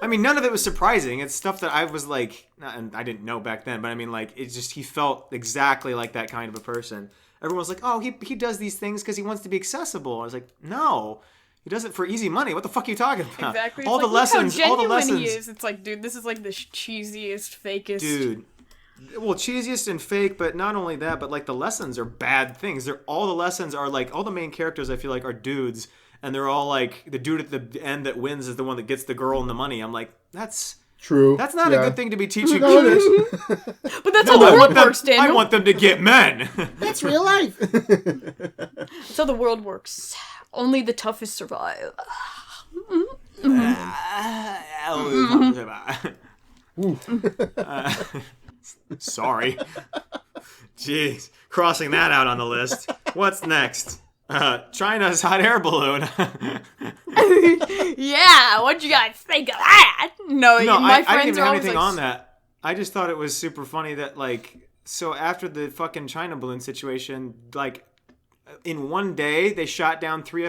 I mean, none of it was surprising. It's stuff that I was like, and I didn't know back then, but I mean, like, it's just, he felt exactly like that kind of a person. Everyone was like, oh, he does these things because he wants to be accessible. I was like, no, he does it for easy money. What the fuck are you talking about? Exactly. All It's the like, look how lessons, all the genuine lessons. he is. It's like, dude, this is like the cheesiest, fakest. Dude. Well, cheesiest and fake, but not only that, but like the lessons are bad things. All the lessons are like, all the main characters I feel like are dudes, and they're all like, the dude at the end that wins is the one that gets the girl and the money. I'm like, that's True. not a good thing to be teaching No, it kids. is. But that's No, how the I world want them- works, Daniel. I want them to get men. That's real life. That's how the world works. Only the toughest survive. Sorry. Jeez. Crossing that out on the list. What's next? China's hot air balloon. Yeah, what'd you guys think of that? No, No, my I friends didn't even are have always anything like, on that. I just thought it was super funny that, like, so after the fucking China balloon situation, like, in one day, they shot down three they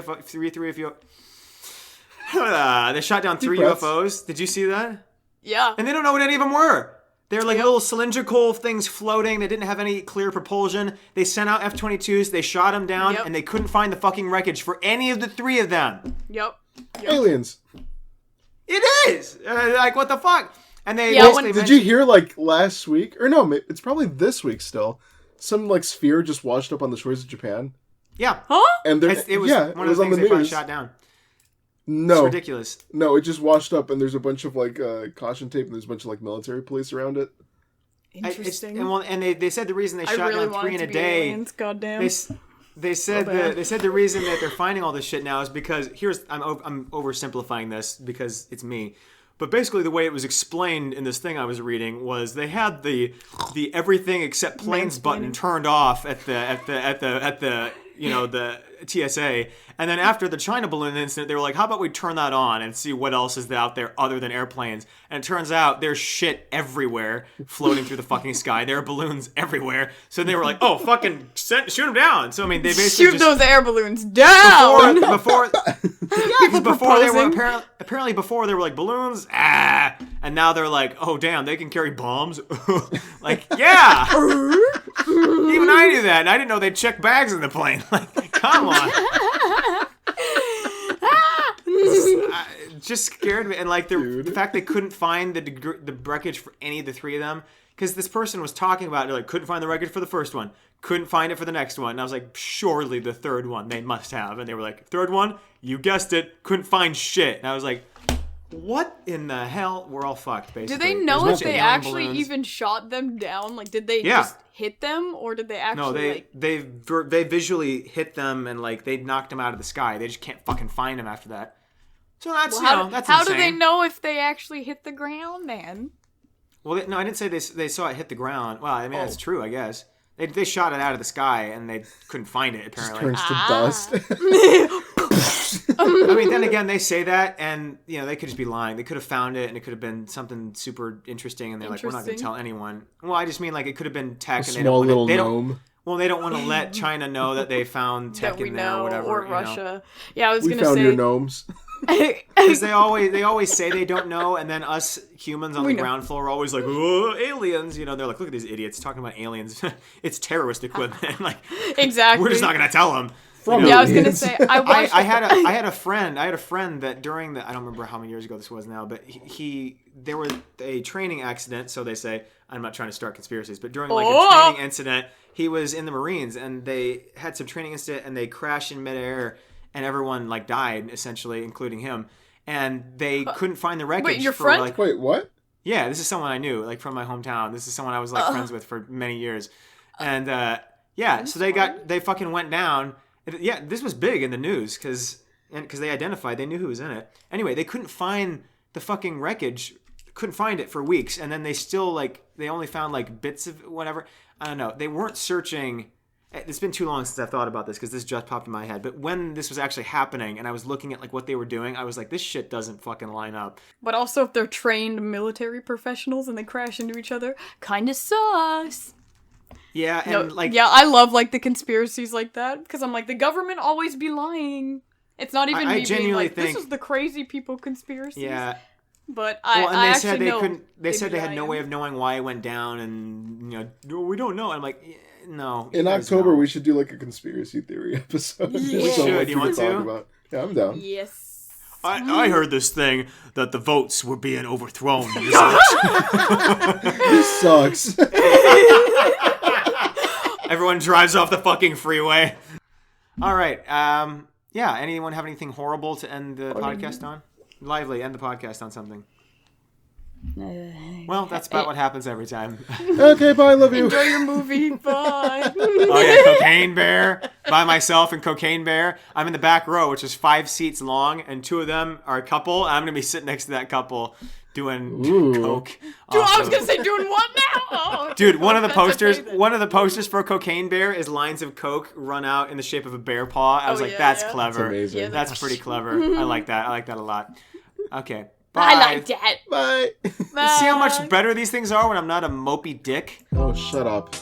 shot down three breaths. UFOs. Did you see that? yeah. And they don't know what any of them were. They're like little cylindrical things floating. They didn't have any clear propulsion. They sent out F-22s. They shot them down, Yep. and they couldn't find the fucking wreckage for any of the three of them. Yep. Aliens. It is! Like, what the fuck? And they... Yeah, they when- Did mentioned- you hear, like, last week? Or no, it's probably this week still. Some, like, sphere just washed up on the shores of Japan. Yeah. Huh? And there, It was yeah, one it of was the on things the they probably news. shot down. No, It's ridiculous. no, it just washed up, and there's a bunch of like caution tape, and there's a bunch of like military police around it. Interesting. And they said the reason they I shot really down want three it in to a be day. aliens, goddamn. They said bad. they said the reason that they're finding all this shit now is because I'm oversimplifying this because it's me. But basically, the way it was explained in this thing I was reading was they had the everything except planes button turned off at the the TSA, and then after the China balloon incident, they were like, "How about we turn that on and see what else is out there other than airplanes?" And it turns out there's shit everywhere floating through the fucking sky. There are balloons everywhere. So they were like, "Oh, fucking shoot them down!" So I mean, they basically Shoot just, those air balloons down! before People before they were proposing. apparently before they were like balloons, and now they're like, oh damn, they can carry bombs. Like, yeah, even I knew that, and I didn't know they'd check bags in the plane. Like, come on. It just scared me, and like the fact they couldn't find the wreckage for any of the three of them, because this person was talking about, they're like, couldn't find the wreckage for the first one, couldn't find it for the next one, and I was like, surely the third one they must have, and they were like, third one, you guessed it, couldn't find shit, and I was like, what in the hell? We're all fucked, basically. Did they know There's if no they alien actually balloons. even shot them down? Like, did they Yeah. just hit them, or did they actually No, like? they visually hit them, and like they knocked them out of the sky. They just can't fucking find them after that. So that's Well, that's how insane. do they know if they actually hit the ground, man? Well, no, I didn't say they saw it hit the ground. Well, I mean that's true, I guess. They shot it out of the sky and they couldn't find it apparently. Turns to dust. I mean, then again, they say that, and they could just be lying. They could have found it, and it could have been something super interesting, and they're like, we're not going to Interesting. tell anyone. Well, I just mean like it could have been tech, and they Small don't little want to. gnome. Well, they don't want to let China know that they found tech That we in there know, or whatever. or you know. Russia. Yeah, I was We gonna found say. your gnomes. Because they always say they don't know, and then us humans on We the know. ground floor are always like, oh, aliens. They're like, look at these idiots talking about aliens. It's terrorist equipment. Like, Exactly. we're just not gonna tell them. From Yeah, I was gonna aliens. say. I watched. I had a friend that during the, I don't remember how many years ago this was now, but there was a training accident. So they say, I'm not trying to start conspiracies, but during like a training incident, he was in the Marines, and they had some training incident, and they crashed in midair, and everyone like died essentially, including him. And they couldn't find the wreckage. your for, friend? Like, Wait, what? yeah, this is someone I knew, like from my hometown. This is someone I was like friends with for many years, and yeah, so they fucking went down. Yeah, this was big in the news because they identified, they knew who was in it. Anyway, they couldn't find the fucking wreckage, couldn't find it for weeks, and then they still they only found like bits of whatever. I don't know. They weren't searching. It's been too long since I've thought about this because this just popped in my head. But when this was actually happening and I was looking at like what they were doing, I was like, this shit doesn't fucking line up. But also, if they're trained military professionals and they crash into each other, kind of sus. Yeah, and No, yeah, I love like the conspiracies like that because I'm like, the government always be lying. It's not even I me being genuinely like, think- this is the crazy people conspiracies. Yeah. But Well, and I they actually said they know couldn't. They they'd said be they had no lying. way of knowing why it went down, and we don't know. I'm like, no. you In guys October, know. we should do like a conspiracy theory episode. Yeah. With something Should. like You we want could talk to? about. Yeah, I'm down. Yes. I heard this thing that the votes were being overthrown. in this This sucks. Everyone drives off the fucking freeway. All right. Yeah. Anyone have anything horrible to end the podcast on? Lively, end the podcast on something. Well, that's about what happens every time. Okay, bye. Love you. Enjoy your movie. Bye. Oh yeah, Cocaine Bear by myself and Cocaine Bear. I'm in the back row, which is 5 seats long, and 2 of them are a couple. I'm gonna be sitting next to that couple doing Ooh. coke Dude, I was Awesome. gonna say doing what now? Oh, Dude, one of the that's posters, amazing. one of the posters for Cocaine Bear is lines of coke run out in the shape of a bear paw. I was Oh, like, yeah, that's yeah. clever. That's amazing. Yeah, That's pretty clever. I like that. I like that a lot. Okay. Bye. I like that. Bye. See how much better these things are when I'm not a mopey dick? Oh, shut up.